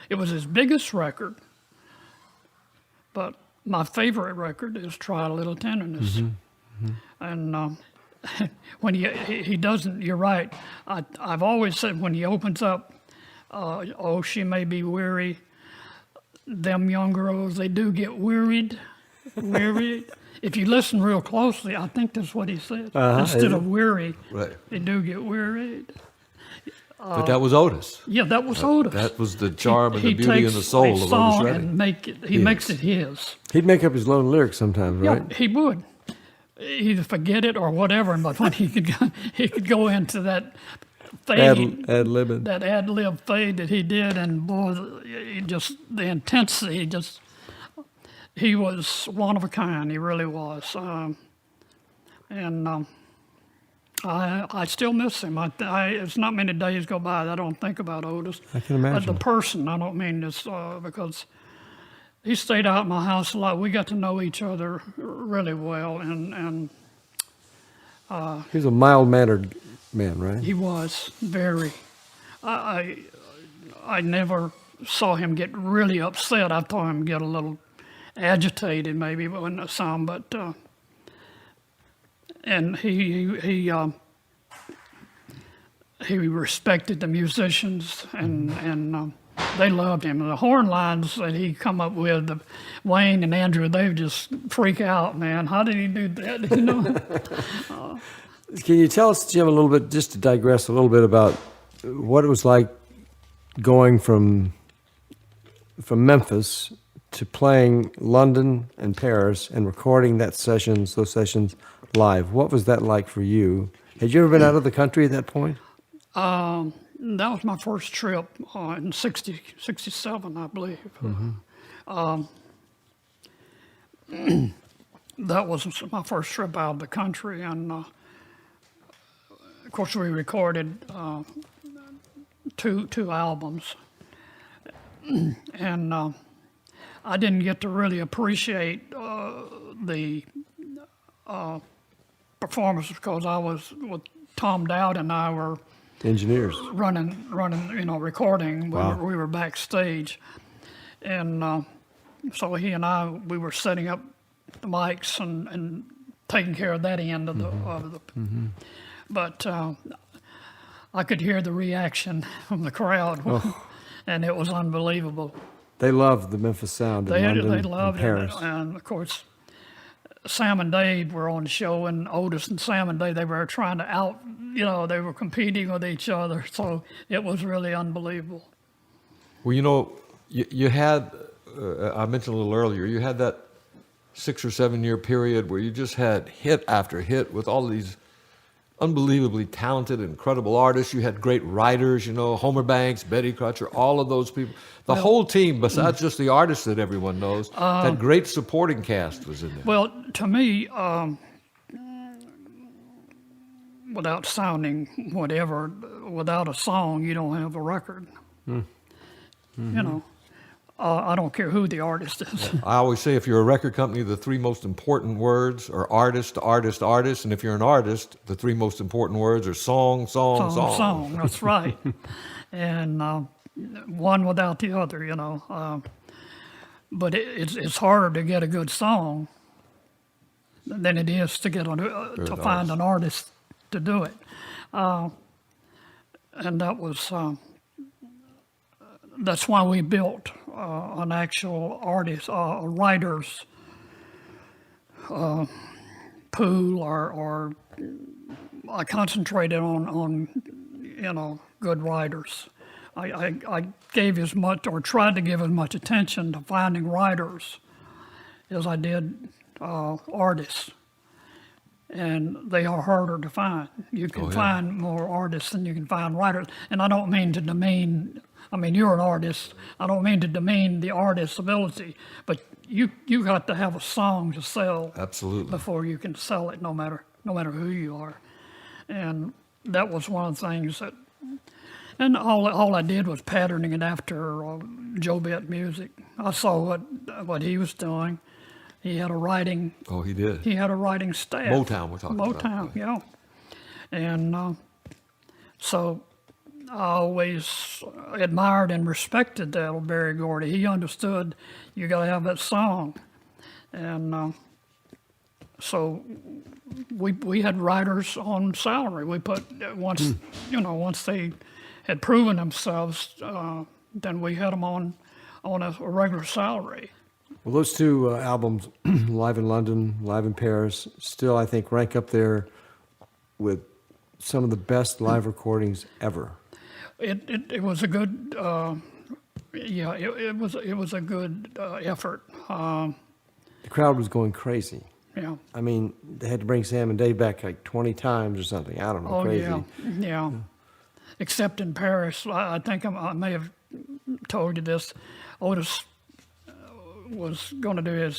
it was his biggest record. But my favorite record is Try a Little Tenderness. And when he doesn't, you're right. I've always said when he opens up, oh, she may be weary. Them young girls, they do get wearied. If you listen real closely, I think that's what he said. Instead of weary, Right. they do get wearied. But that was Otis. Yeah, that was Otis. That was the charm and the He beauty and takes the soul a of Otis song Redding. and makes it his. He'd make up his own lyrics sometimes, right? Yeah, he would. Either forget it or whatever, but when he could go into that fade, Ad-libbing. that ad lib fade that he did, and boy, the intensity, he was one of a kind. He really was, and I still miss him. It's not many days go by that I don't think about Otis. I can imagine. But the person, I don't mean this because he stayed out at my house a lot. We got to know each other really well, and He was a mild-mannered man, right? he was very. I never saw him get really upset. I saw him get a little agitated, maybe when I saw him, but and he respected the musicians, and they loved him. The horn lines that he come up with, Wayne and Andrew, they would just freak out, man. How did he do that? Can you tell us, Jim, a little bit, just to digress a little bit about what it was like going from Memphis to playing London and Paris and recording those sessions live. What was that like for you? Had you ever been out of the country at that point? That was my first trip in 67, I believe. That was my first trip out of the country, and of course we recorded two albums, and I didn't get to really appreciate the performance because I was with Tom Dowd and I were Engineers. running, recording. Wow. We were backstage, and so he and we were setting up the mics and taking care of that end of the. But I could hear the reaction from the crowd, and it was unbelievable. They loved the Memphis sound in London They loved and Paris. it, and of course, Sam and Dave were on the show, and Otis and Sam and Dave, they were trying to they were competing with each other, so it was really unbelievable. Well, you had, I mentioned a little earlier, you had that 6 or 7 year period where you just had hit after hit with all of these unbelievably talented, incredible artists. You had great writers, Homer Banks, Betty Crutcher, all of those people. The whole team, besides just the artists that everyone knows, that great supporting cast was in there. Well, to me, without sounding whatever, without a song, you don't have a record. I don't care who the artist is. I always say if you're a record company, the three most important words are artist, artist, artist. And if you're an artist, the three most important words are song, song, song. Song, that's right. And one without the other, But it's harder to get a good song than it is to get to find an artist to do it. And that was that's why we built an actual artist, writers pool, or I concentrated on good writers. I gave as much, or tried to give as much attention to finding writers as I did artists. And they are harder to find. You can find more artists than you can find writers. And I don't mean to demean, you're an artist. I don't mean to demean the artist's ability, but you got to have a song to sell. Absolutely. Before you can sell it, no matter who you are. And that was one of the things that, and all I did was patterning it after Joe Bett music. I saw what he was doing. He had a writing. Oh, he did. He had a writing staff. Motown, we're talking about. Motown, yeah. And so I always admired and respected that of Berry Gordy. He understood you got to have that song, and so we had writers on salary. We put once they had proven themselves, then we had them on a regular salary. Well, those two albums, Live in London, Live in Paris, still, I think, rank up there with some of the best live recordings ever. It was a good, it was a good effort. The crowd was going crazy. Yeah. They had to bring Sam and Dave back like 20 times or something. I don't know, crazy. Yeah. Except in Paris, I think I may have told you this. Otis was going to do his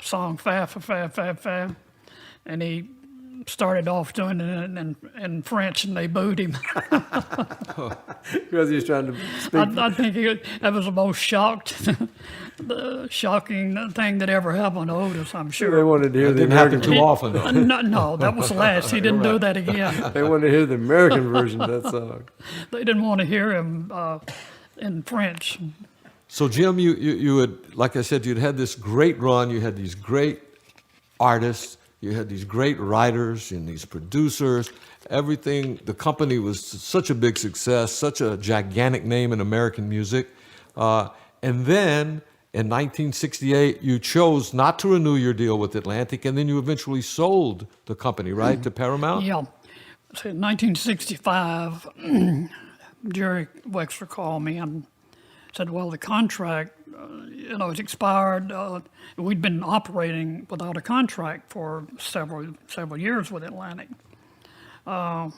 song "Fa Fa Fa Fa Fa," and he started off doing it in French, and they booed him. Because he was trying to speak. I think that was the most shocking thing that ever happened to Otis, I'm sure. They wanted to hear the didn't happen American. too often, though. No, that was the last. He didn't do that again. They wanted to hear the American version of that song. They didn't want to hear him in French. So, Jim, you had, like I said, you'd had this great run. You had these great artists. You had these great writers and these producers. Everything, the company was such a big success, such a gigantic name in American music. And then in 1968, you chose not to renew your deal with Atlantic, and then you eventually sold the company, right, to Paramount? Yeah. So in 1965, Jerry Wexler called me and said, well, the contract it's expired. We'd been operating without a contract for several years with Atlantic. And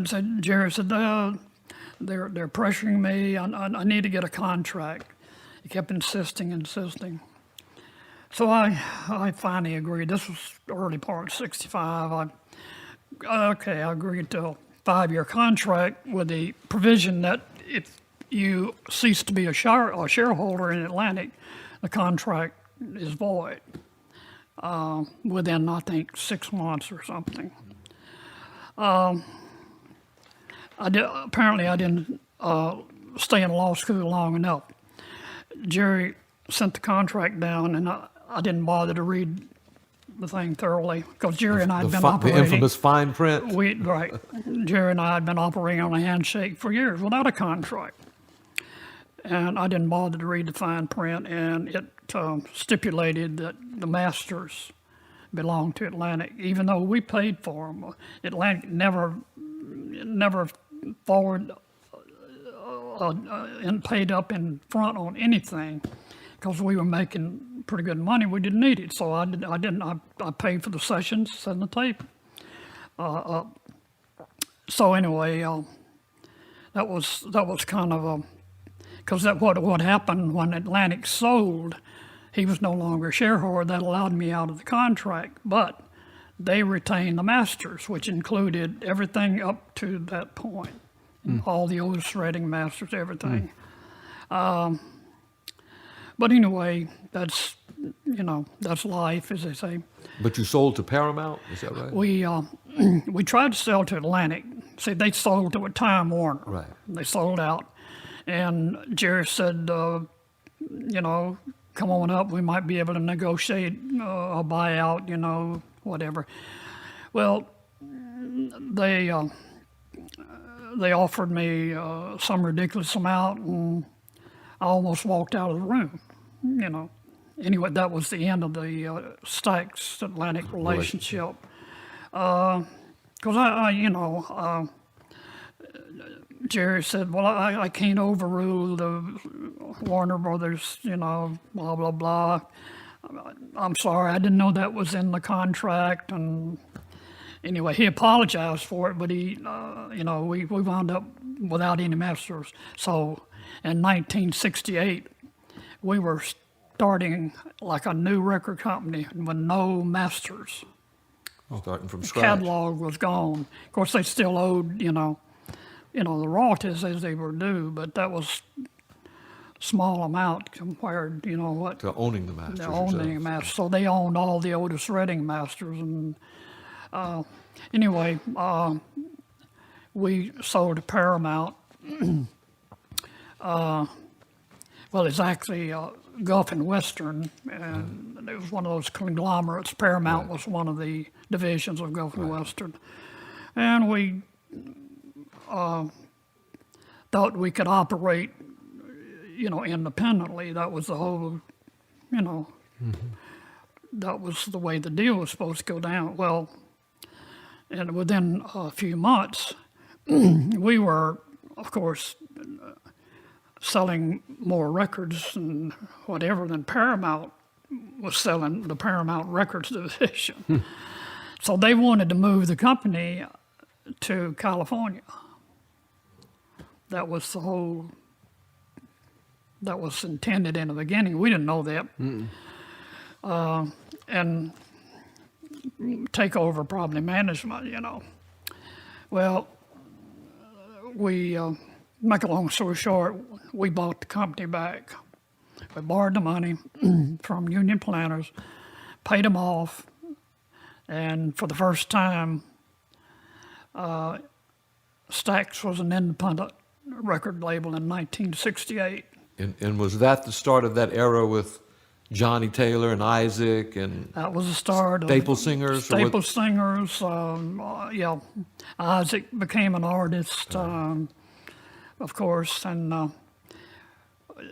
so Jerry said, they're pressuring me. I need to get a contract. He kept insisting. So I finally agreed. This was early part of '65. I agreed to a 5-year contract with the provision that if you cease to be a shareholder in Atlantic, the contract is void within, I think, 6 months or something. Apparently, I didn't stay in law school long enough. Jerry sent the contract down, and I didn't bother to read the thing thoroughly because Jerry and I had been operating. The infamous fine print. Right. Jerry and I had been operating on a handshake for years without a contract. And I didn't bother to read the fine print, and it stipulated that the masters belonged to Atlantic, even though we paid for them. Atlantic never forward and paid up in front on anything because we were making pretty good money. We didn't need it, so I paid for the sessions and the tape. So anyway, that was kind of a, because what happened when Atlantic sold, he was no longer a shareholder. That allowed me out of the contract, but they retained the masters, which included everything up to that point, all the Otis Redding masters, everything. But anyway, that's life, as they say. But you sold to Paramount, is that right? We tried to sell to Atlantic. See, they sold to a Time Warner. Right. They sold out, and Jerry said, come on up. We might be able to negotiate a buyout, whatever. Well, they offered me some ridiculous amount, and I almost walked out of the room. Anyway, that was the end of the Stax Atlantic relationship. Because Jerry said, well, I can't overrule the Warner Brothers, blah, blah, blah. I'm sorry, I didn't know that was in the contract. And anyway, he apologized for it, but we wound up without any masters. So in 1968, we were starting like a new record company with no masters. Starting from The scratch. catalog was gone. Of course, they still owed, the royalties as they were due, but that was small amount compared, what To owning the masters. they're owning the yourselves. masters. So they owned all the Otis Redding masters, and anyway, we sold to Paramount. Well, it's actually Gulf and Western, and it was one of those conglomerates. Paramount was one of the divisions of Gulf and Western, and we thought we could operate, independently. That was the whole, that was the way the deal was supposed to go down. Well, and within a few months, we were, of course, selling more records and whatever than Paramount was selling, the Paramount Records division. So they wanted to move the company to California. That was that was intended in the beginning. We didn't know that. And take over probably management, Well, we, make a long story short, we bought the company back. We borrowed the money from union planners, paid them off, and for the first time, Stax was an independent record label in 1968. And was that the start of that era with Johnny Taylor and Isaac and That was the start of Staple Singers? or what- Staple Singers. Isaac became an artist, of course, and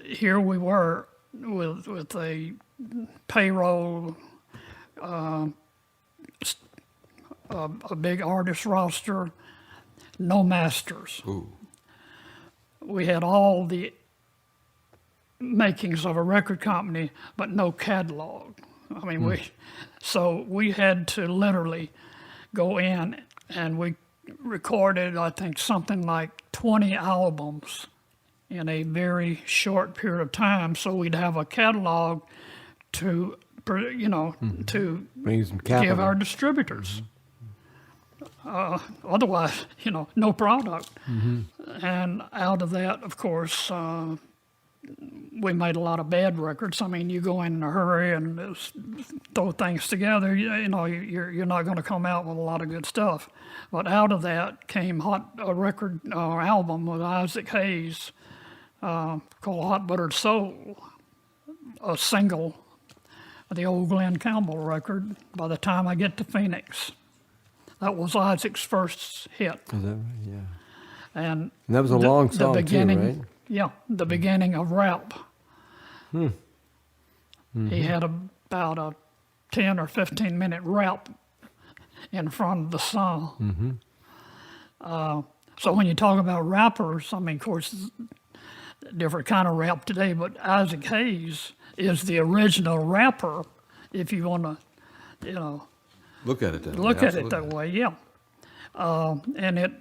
here we were with a payroll, a big artist roster, no masters. Ooh. We had all the makings of a record company, but no catalog. I mean, so we had to literally go in and we recorded, I think, something like 20 albums in a very short period of time. So we'd have a catalog to, to Bring some give capital. our distributors. Otherwise, no product. And out of that, of course, we made a lot of bad records. I mean, you go in a hurry and just throw things together, you're not going to come out with a lot of good stuff. But out of that came a record album with Isaac Hayes called Hot Buttered Soul, a single of the old Glenn Campbell record, By the Time I Get to Phoenix. That was Isaac's first hit. Is that right? Yeah. And that was a long song too, right? Yeah, the beginning of rap. He had about a 10 or 15 minute rap in front of the song. So when you talk about rappers, I mean, of course, different kind of rap today, but Isaac Hayes is the original rapper, if you want to, Look at it that way. look at it absolutely. that way, yeah. And it,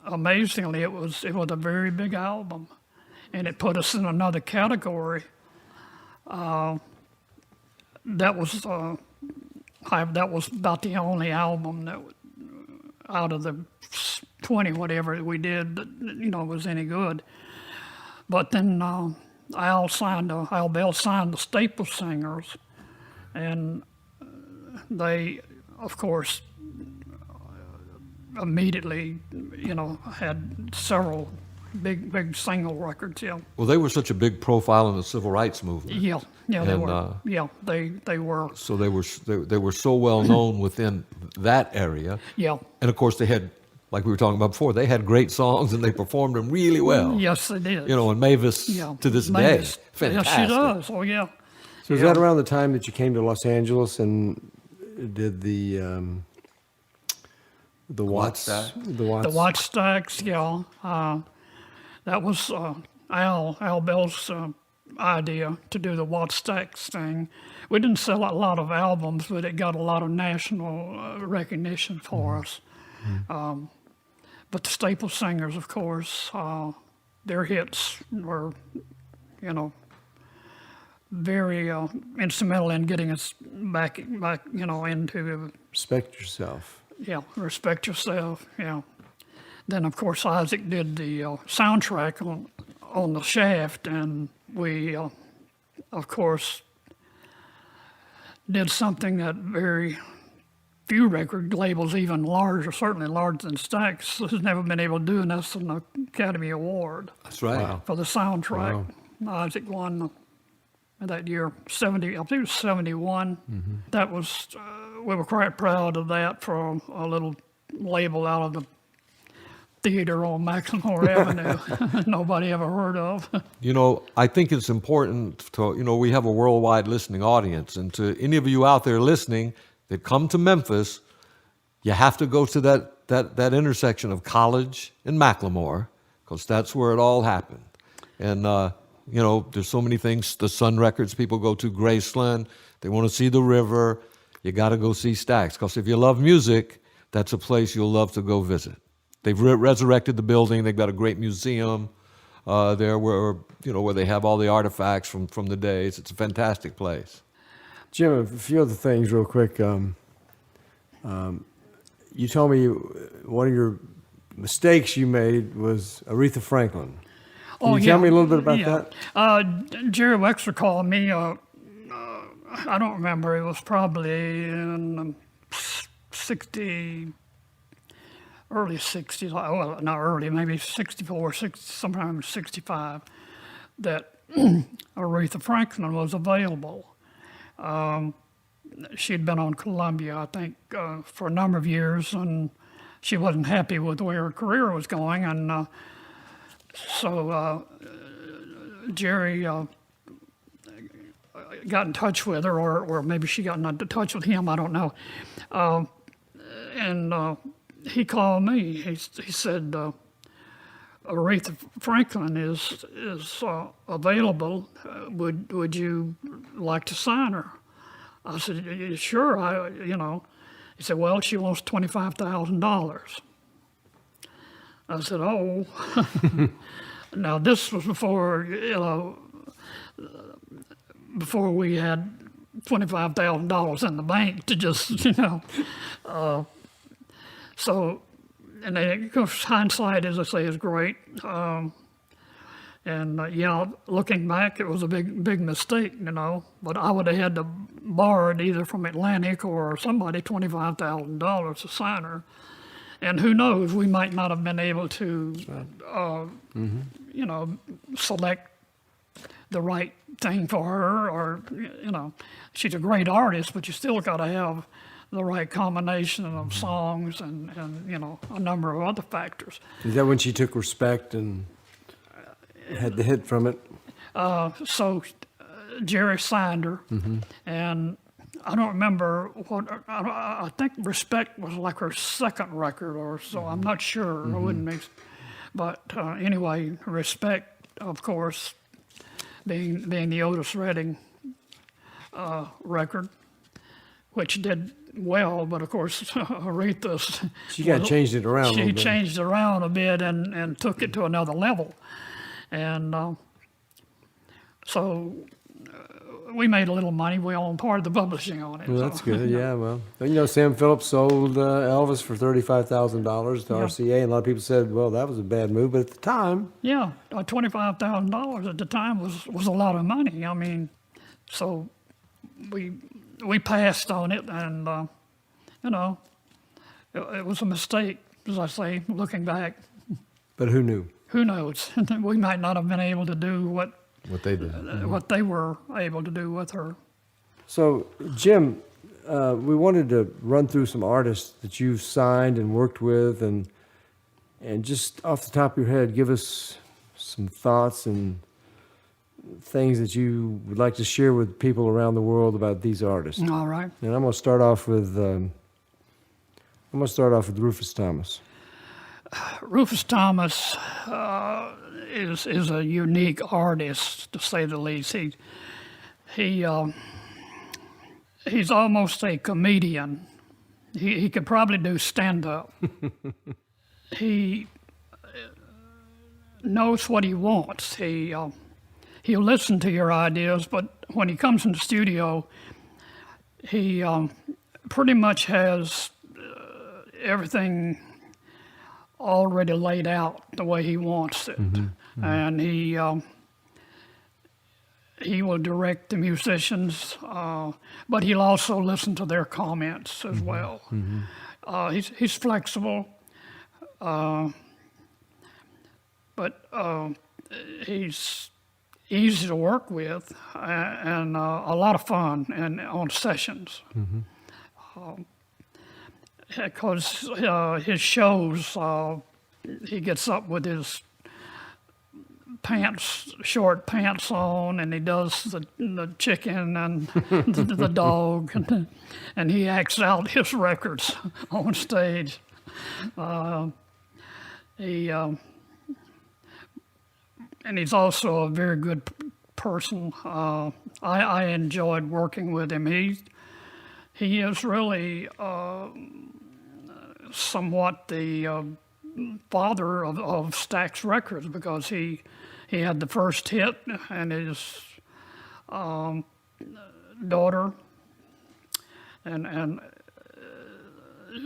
amazingly, it was a very big album, and it put us in another category. That was about the only album that, out of the 20 whatever we did, that was any good. But then Al Bell signed the Staple Singers, and they, of course, immediately, had several big single records. Yeah, Well, they were such a big profile in the civil rights movement. yeah, they And, were. Yeah, they were. So they were so well known within that area. Yeah, And of course, they had, like we were talking about before, they had great songs and they performed them really well. yes, they did. And Mavis, Yeah, to this Mavis. day, fantastic. Yes, she does. Oh, yeah. So was that around the time that you came to Los Angeles and did the Watts? Stack? The Watts. The Watch Stax, yeah. That was Al Bell's idea to do the Watch Stax thing. We didn't sell a lot of albums, but it got a lot of national recognition for us. But the Staple Singers, of course, their hits were, very instrumental in getting us back, into, Respect Yourself. Respect Yourself, yeah. Then, of course, Isaac did the soundtrack on the Shaft, and we, of course, did something that very few record labels, even larger, certainly larger than Stax, has never been able to do, and that's an Academy Award That's right. Wow. for the soundtrack. Isaac won that year, I think it was 71. That was, we were quite proud of that for a little label out of the theater on Maximore Avenue nobody ever heard of. I think it's important to, we have a worldwide listening audience. And to any of you out there listening that come to Memphis, you have to go to that intersection of College and Macklemore, because that's where it all happened. And, there's so many things. The Sun Records people go to, Graceland. They want to see the river. You got to go see Stax, because if you love music, that's a place you'll love to go visit. They've resurrected the building. They've got a great museum there where they have all the artifacts from the days. It's a fantastic place. Jim, a few other things real quick. You told me one of your mistakes you made was Aretha Franklin. Can you tell me a little bit about that? Jerry Wexler called me, I don't remember, it was probably in early 60s, well, not early, maybe 64, sometime 65, that Aretha Franklin was available. She'd been on Columbia, I think, for a number of years, and she wasn't happy with the way her career was going, and so Jerry got in touch with her, or maybe she got in touch with him, I don't know. And he called me. He said, Aretha Franklin is available. Would you like to sign her? I said, sure. He said, well, she wants $25,000. I said, oh. Now this was before we had $25,000 in the bank to just, so, and then, of course, hindsight, as I say, is great. Looking back, it was a big mistake, but I would have had to borrow it either from Atlantic or somebody $25,000 to sign her. And who knows, we might not have been able to, select the right thing for her, or, she's a great artist, but you still got to have the right combination of songs and a number of other factors. Is that when she took Respect and had the hit from it? So Jerry signed her, and I don't remember I think Respect was like her second record or so. I'm not sure. I wouldn't mix. But anyway, Respect, of course, being the Otis Redding record, which did well, but of course Aretha's she changed it around. She changed it around a bit and took it to another level, and so we made a little money. We own part of the publishing on it. Well, that's good. Yeah, well, Sam Phillips sold Elvis for $35,000 to RCA, and a lot of people said, "Well, that was a bad move," but at the time, $25,000 at the time was a lot of money. I mean, so we passed on it, and it was a mistake, as I say, looking back. But who knew? Who knows? We might not have been able to do what they did, what they were able to do with her. So, Jim, we wanted to run through some artists that you've signed and worked with, and just off the top of your head, give us some thoughts and things that you would like to share with people around the world about these artists. All right. And I'm going to start off with Rufus Thomas. Rufus Thomas is a unique artist, to say the least. He's almost a comedian. He could probably do stand-up. He knows what he wants. He'll listen to your ideas, but when he comes in the studio, he pretty much has everything already laid out the way he wants it. And he will direct the musicians, but he'll also listen to their comments as well. He's flexible, but he's easy to work with, and a lot of fun and on sessions. Because his shows, he gets up with his short pants on, and he does the chicken and the dog, and he acts out his records on stage. And he's also a very good person. I enjoyed working with him. He is really somewhat the father of Stax Records, because he had the first hit, and his daughter, and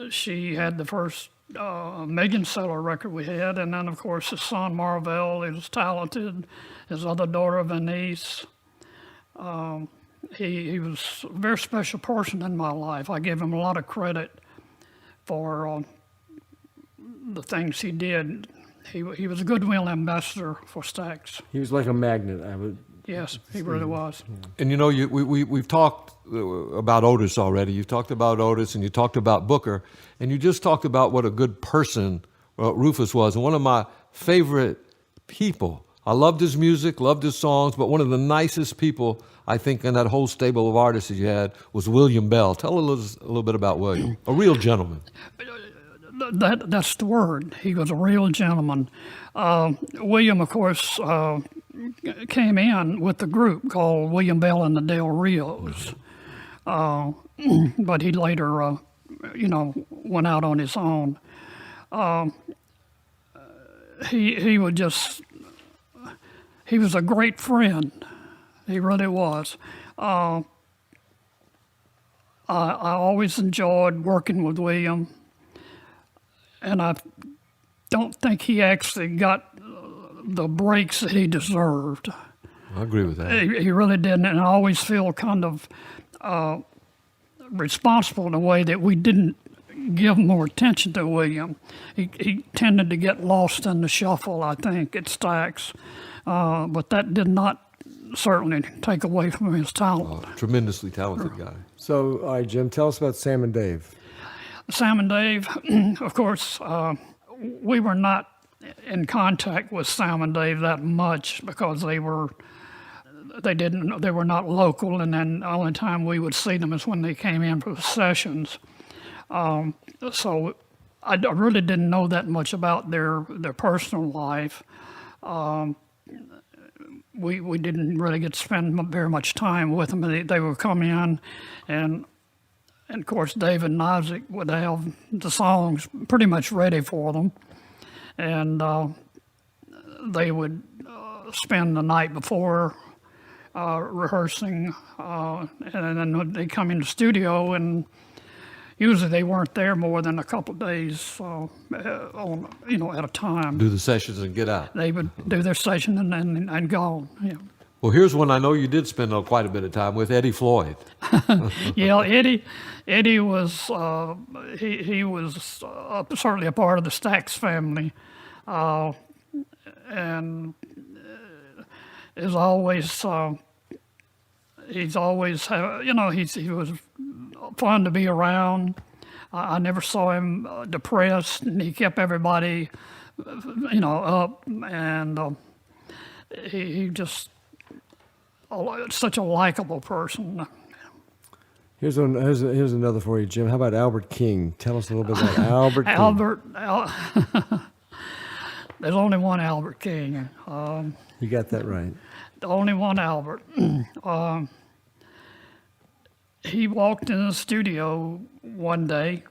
she had the first million seller record we had, and then of course his son Marvell is talented, his other daughter Venice. He was a very special person in my life. I give him a lot of credit for the things he did. He was a goodwill ambassador for Stax. He was like a magnet, I would. Yes, he really was. And we've talked about Otis already. You've talked about Otis, and you talked about Booker, and you just talked about what a good person Rufus was, and one of my favorite people. I loved his music, loved his songs, but one of the nicest people, I think, in that whole stable of artists that you had was William Bell. Tell us a little bit about William, a real gentleman. That's the word. He was a real gentleman. William, of course, came in with a group called William Bell and the Del Rios, but he later, went out on his own. He was a great friend. He really was. I always enjoyed working with William, and I don't think he actually got the breaks that he deserved. I agree with that. He really didn't, and I always feel kind of responsible in a way that we didn't give more attention to William. He tended to get lost in the shuffle, I think, at Stax, but that did not certainly take away from his talent. Tremendously talented guy. So, all right, Jim, tell us about Sam and Dave. Sam and Dave, of course, we were not in contact with Sam and Dave that much because they were not local, and then the only time we would see them is when they came in for sessions. So I really didn't know that much about their personal life. We didn't really get to spend very much time with them. They would come in, and of course Dave and Isaac would have the songs pretty much ready for them, and they would spend the night before rehearsing, and then they'd come in the studio, and usually they weren't there more than a couple of days at a time. Do the sessions and get out. They would do their session and go. Yeah. Well, here's one I know you did spend quite a bit of time with, Eddie Floyd. Yeah, Eddie was he was certainly a part of the Stax family, and is always he was fun to be around. I never saw him depressed, and he kept everybody up, and he just such a likable person. Here's another for you, Jim. How about Albert King? Tell us a little bit about Albert King. There's only one Albert King. You got that right. The only one Albert. He walked in the studio one day,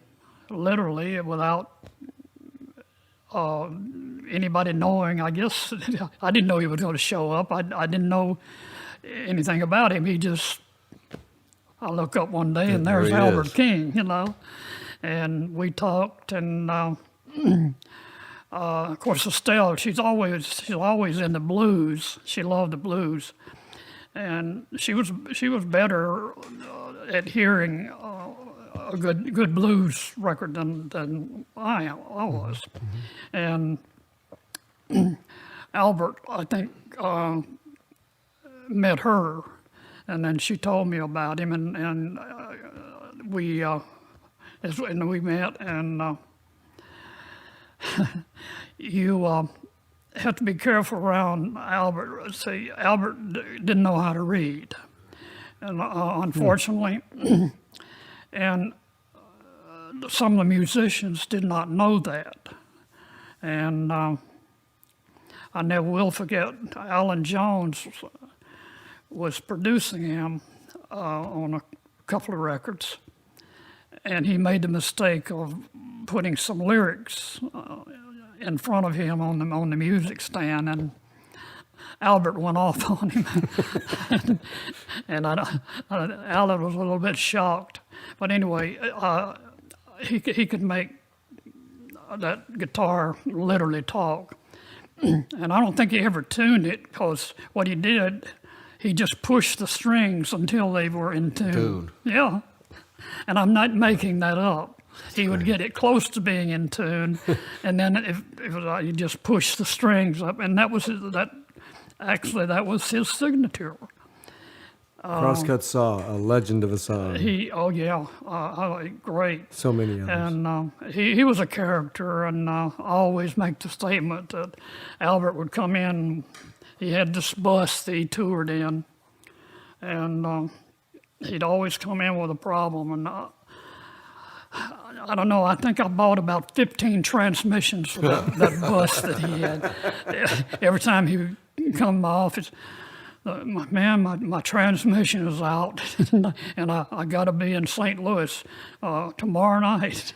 literally, without anybody knowing. I guess I didn't know he was going to show up. I didn't know anything about him. I look up one day, and there's Albert King, and we talked, and of course Estelle, she's always in the blues. She loved the blues, and she was better at hearing a good blues record than I was, and Albert, I think, met her, and then she told me about him, and we met, and you have to be careful around Albert. See, Albert didn't know how to read, and unfortunately, and some of the musicians did not know that, and I never will forget. Alan Jones was producing him on a couple of records, and he made the mistake of putting some lyrics in front of him on the music stand, and Albert went off on him, and Alan was a little bit shocked. But anyway, he could make that guitar literally talk, and I don't think he ever tuned it, because what he did, he just pushed the strings until they were in tune. Yeah, and I'm not making that up. He would get it close to being in tune, and then if you just push the strings up, and that was his signature. Crosscut Saw, a legend of a song. Great. So many others. And he was a character, and I always make the statement that Albert would come in. He had this bus that he toured in, and he'd always come in with a problem, and I don't know. I think I bought about 15 transmissions for that bus that he had. Every time he would come to my office, man, my transmission is out, and I got to be in St. Louis tomorrow night.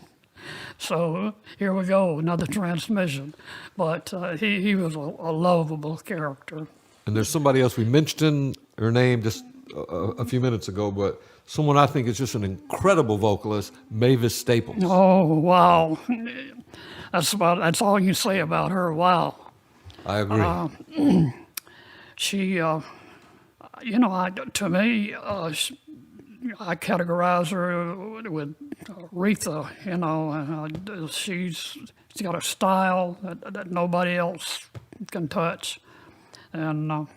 So here we go, another transmission. But he was a lovable character. And there's somebody else, we mentioned her name just a few minutes ago, but someone I think is just an incredible vocalist, Mavis Staples. Oh, wow. That's all you can say about her. Wow. I agree. She, to me, I categorize her with Aretha, she's got a style that nobody else can touch. And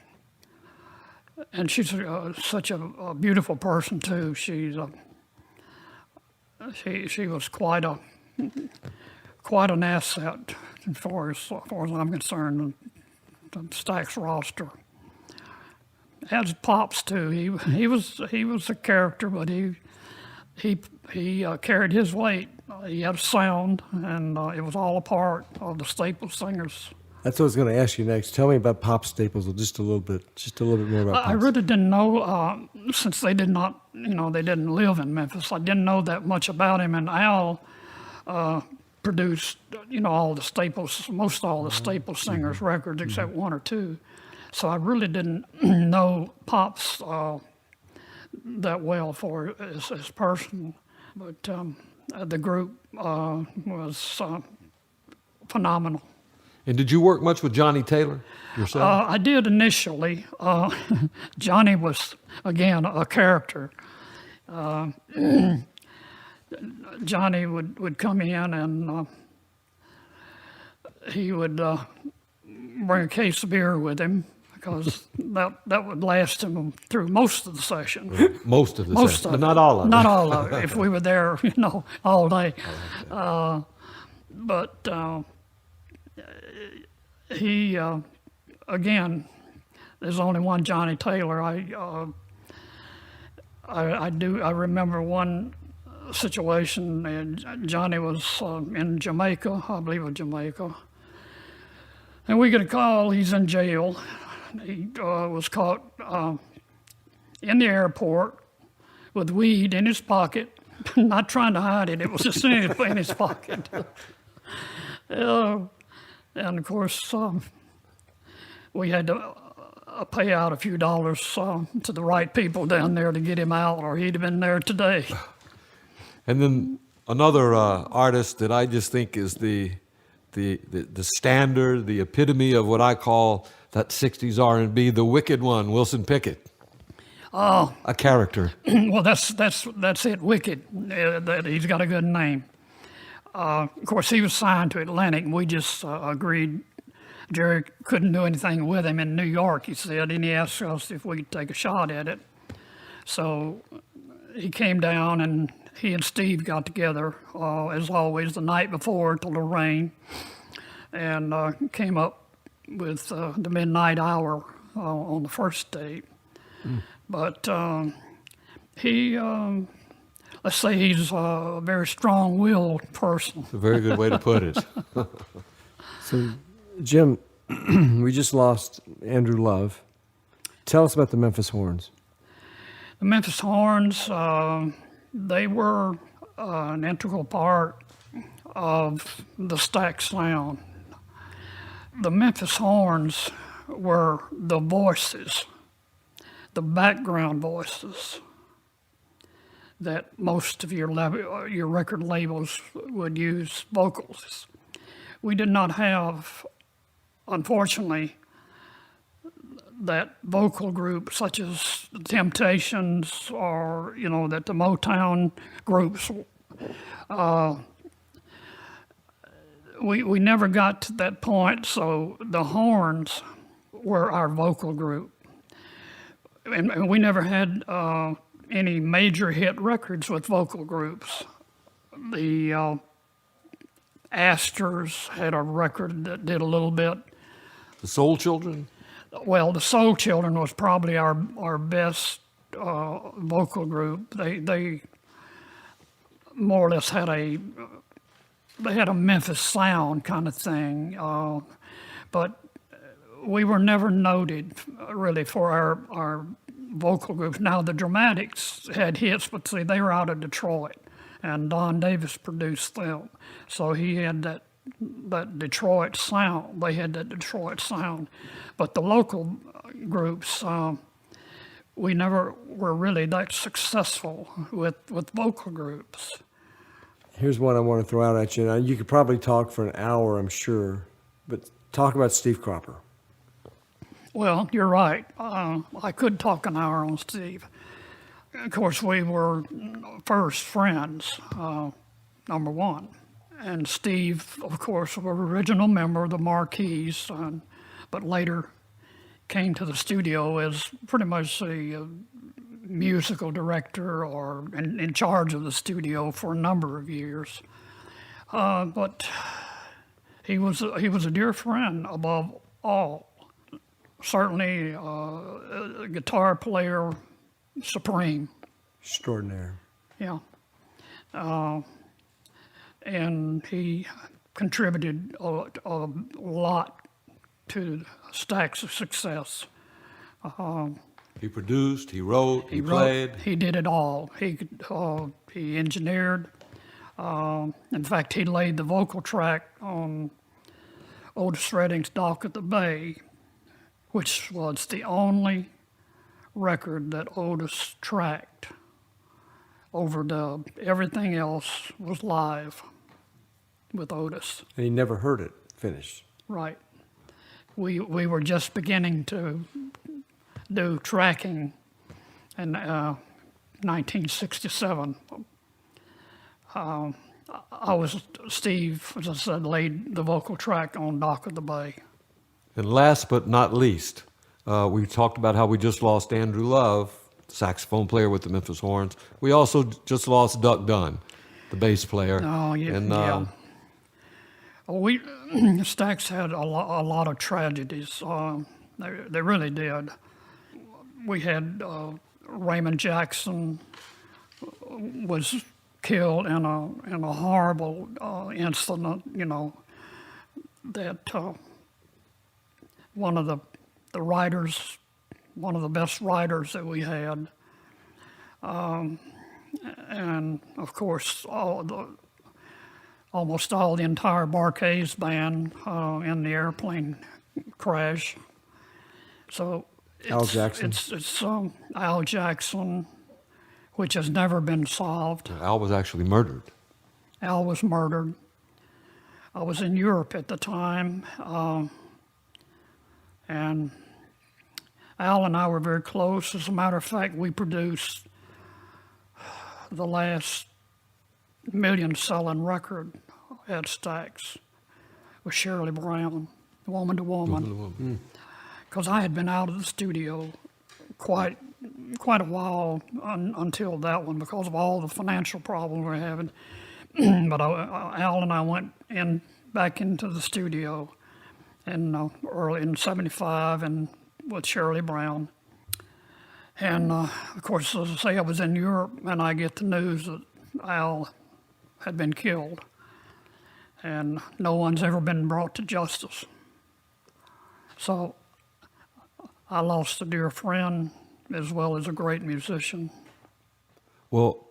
she's such a beautiful person too. She was quite an asset as far as I'm concerned. The Stax roster. As Pops too, he was a character, but he carried his weight. He had a sound, and it was all a part of the Staples singers. That's what I was going to ask you next. Tell me about Pop Staples just a little bit more about Pops. I really didn't know, since they did not, they didn't live in Memphis. I didn't know that much about him, and Al produced, all the Staples, most all the Staples singers' records, except one or two. So I really didn't know Pops that well for his person, but the group was phenomenal. And did you work much with Johnny Taylor yourself? I did initially. Johnny was, again, a character. Johnny would come in and he would bring a case of beer with him because that would last him through most of the session. Most of the session, but not all of it. Not all of it, if we were there, all day. But he, again, there's only one Johnny Taylor. I remember one situation, and Johnny was in Jamaica, I believe it was Jamaica, and we get a call, he's in jail. He was caught in the airport with weed in his pocket, not trying to hide it, it was just in his pocket. And of course, we had to pay out a few dollars to the right people down there to get him out, or he'd have been there today. And then another artist that I just think is the standard, the epitome of what I call that 60s R&B, the wicked one, Wilson Pickett. Oh, a character. Well, that's it, Wicked. That he's got a good name. Of course, he was signed to Atlantic, and we just agreed. Jerry couldn't do anything with him in New York, he said, and he asked us if we could take a shot at it. So he came down, and he and Steve got together, as always, the night before to Lorraine, and came up with the midnight hour on the first date. But he, let's say he's a very strong-willed person. It's a very good way to put it. So, Jim, we just lost Andrew Love. Tell us about the Memphis Horns. The Memphis Horns, they were an integral part of the Stax sound. The Memphis Horns were the voices, the background voices that most of your record labels would use vocals. We did not have, unfortunately, that vocal group such as the Temptations or, that the Motown groups. We never got to that point, so the Horns were our vocal group. And we never had any major hit records with vocal groups. The Astors had a record that did a little bit. The Soul Children? Well, the Soul Children was probably our best vocal group. They more or less had they had a Memphis sound kind of thing, but we were never noted really for our vocal groups. Now the Dramatics had hits, but see, they were out of Detroit, and Don Davis produced them, so he had that Detroit sound. They had that Detroit sound, but the local groups, we never were really that successful with vocal groups. Here's one I want to throw out at you. Now, you could probably talk for an hour, I'm sure, but talk about Steve Cropper. Well, you're right. I could talk an hour on Steve. Of course, we were first friends, number one. And Steve, of course, was an original member of the Marquis, but later came to the studio as pretty much a musical director or in charge of the studio for a number of years. But he was a dear friend above all. Certainly a guitar player supreme. Extraordinary. Yeah. And he contributed a lot to Stax's success. He produced, he wrote, he played. He did it all. He engineered. In fact, he laid the vocal track on Otis Redding's Dock at the Bay, which was the only record that Otis tracked, overdubbed. Everything else was live with Otis. And he never heard it finished. Right. We were just beginning to do tracking in 1967. Steve, as I said, laid the vocal track on Dock of the Bay. And last but not least, we talked about how we just lost Andrew Love, saxophone player with the Memphis Horns. We also just lost Duck Dunn, the bass player. Oh, yeah. And, yeah. Stax had a lot of tragedies. They really did. We had Raymond Jackson was killed in a horrible incident. You know, that one of the writers, one of the best writers that we had, and of course almost all the entire Barkays band in the airplane crash. So Al Jackson. It's Al Jackson, which has never been solved. Al was actually murdered. Al was murdered. I was in Europe at the time, and Al and I were very close. As a matter of fact, we produced the last million-selling record at Stax with Shirley Brown, Woman to Woman. Because I had been out of the studio quite a while until that one because of all the financial problems we were having. But Al and I went back into the studio early in '75 and with Shirley Brown. And of course, as I say, I was in Europe and I get the news that Al had been killed. And no one's ever been brought to justice. So I lost a dear friend as well as a great musician. Well,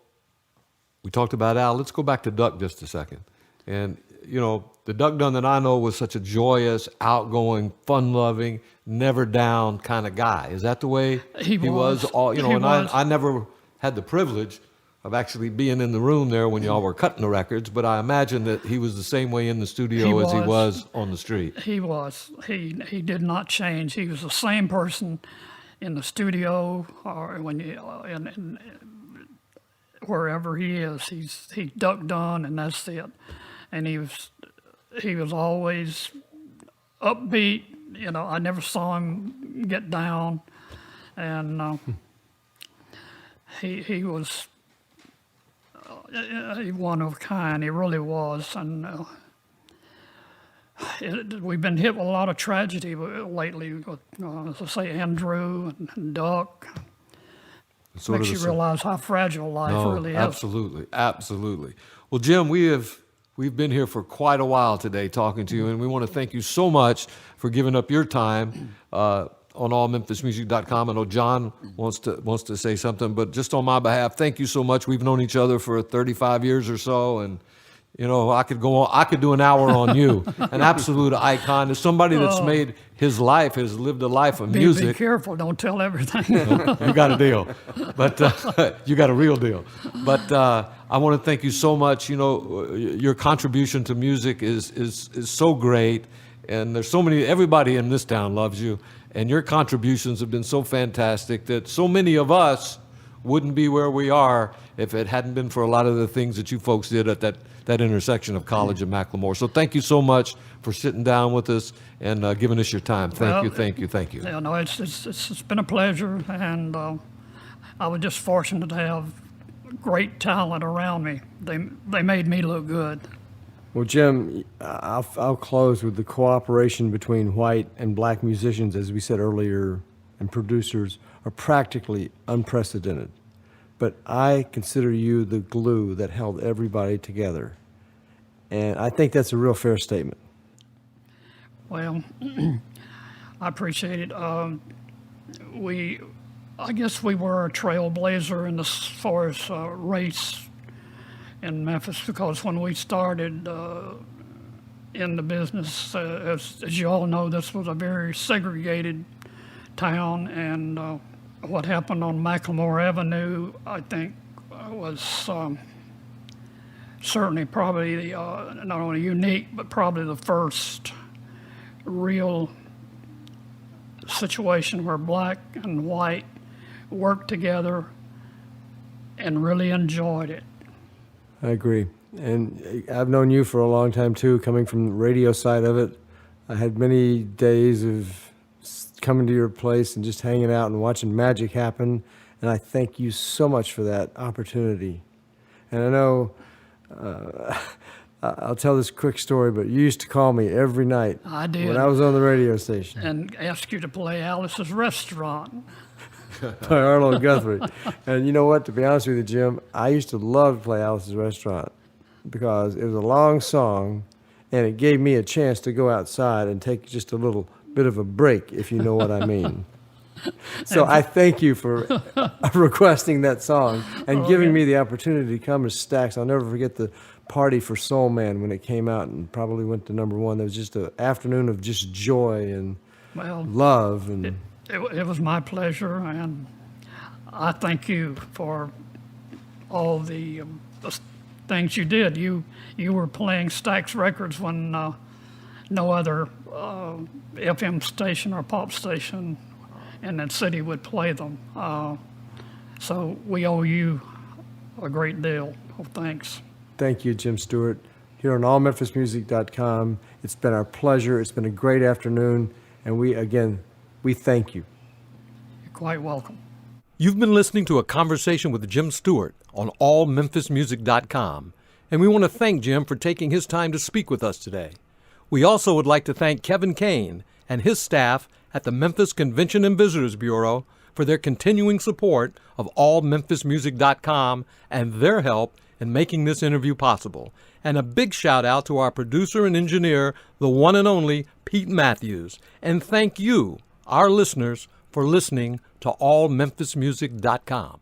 we talked about Al. Let's go back to Duck just a second. And, you know, the Duck Dunn that I know was such a joyous, outgoing, fun-loving, never down kind of guy. Is that the way he was? I never had the privilege of actually being in the room there when y'all were cutting the records, but I imagine that he was the same way in the studio as he was on the street. He was. He did not change. He was the same person in the studio or when in wherever he is. He's Duck Dunn, and that's it. And he was always upbeat. You know, I never saw him get down, and he was one of a kind. He really was, and we've been hit with a lot of tragedy lately. With, as I say, Andrew and Duck. Sort makes of you the realize how fragile life No, really is. absolutely, absolutely. Well, Jim, we've been here for quite a while today talking to you, and we want to thank you so much for giving up your time on allmemphismusic.com. I know John wants to say something, but just on my behalf, thank you so much. We've known each other for 35 years or so, and you know, I could go on. I could do an hour on you. An absolute icon. As somebody that's made his life, has lived a life of music. Be careful. Don't tell everything. You got a deal, but you got a real deal. But I want to thank you so much. You know, your contribution to music is so great, and there's so many. Everybody in this town loves you, and your contributions have been so fantastic that so many of us wouldn't be where we are if it hadn't been for a lot of the things that you folks did at that intersection of College and Macklemore. So thank you so much for sitting down with us and giving us your time. Thank you. Yeah, no, it's been a pleasure, and I was just fortunate to have great talent around me. They made me look good. Well, Jim, I'll close with the cooperation between white and black musicians, as we said earlier, and producers are practically unprecedented. But I consider you the glue that held everybody together. And I think that's a real fair statement. Well, I appreciate it. I guess we were a trailblazer in as far as race in Memphis, because when we started in the business, as you all know, this was a very segregated town, and what happened on Macklemore Avenue, I think, was certainly probably not only unique, but probably the first real situation where black and white worked together and really enjoyed it. I agree. And I've known you for a long time, too, coming from the radio side of it. I had many days of coming to your place and just hanging out and watching magic happen. And I thank you so much for that opportunity. And I know, I'll tell this quick story, but you used to call me every night. I did. When I was on the radio station. And ask you to play Alice's Restaurant. By Arlo Guthrie. And you know what, to be honest with you, Jim, I used to love to play Alice's Restaurant because it was a long song and it gave me a chance to go outside and take just a little bit of a break, if you know what I mean. So I thank you for requesting that song and giving me the opportunity to come to Stax. I'll never forget the Party for Soul Man when it came out and probably went to #1. There was just an afternoon of just joy and love. And It was my pleasure, and I thank you for all the things you did. You were playing Stax Records when no other FM station or pop station in that city would play them. So we owe you a great deal of thanks. Thank you, Jim Stewart. Here on allmemphismusic.com, it's been our pleasure. It's been a great afternoon, and we thank you. You're quite welcome. You've been listening to a conversation with Jim Stewart on allmemphismusic.com, and we want to thank Jim for taking his time to speak with us today. We also would like to thank Kevin Kane and his staff at the Memphis Convention and Visitors Bureau for their continuing support of allmemphismusic.com and their help in making this interview possible. And a big shout out to our producer and engineer, the one and only Pete Matthews. And thank you, our listeners, for listening to allmemphismusic.com.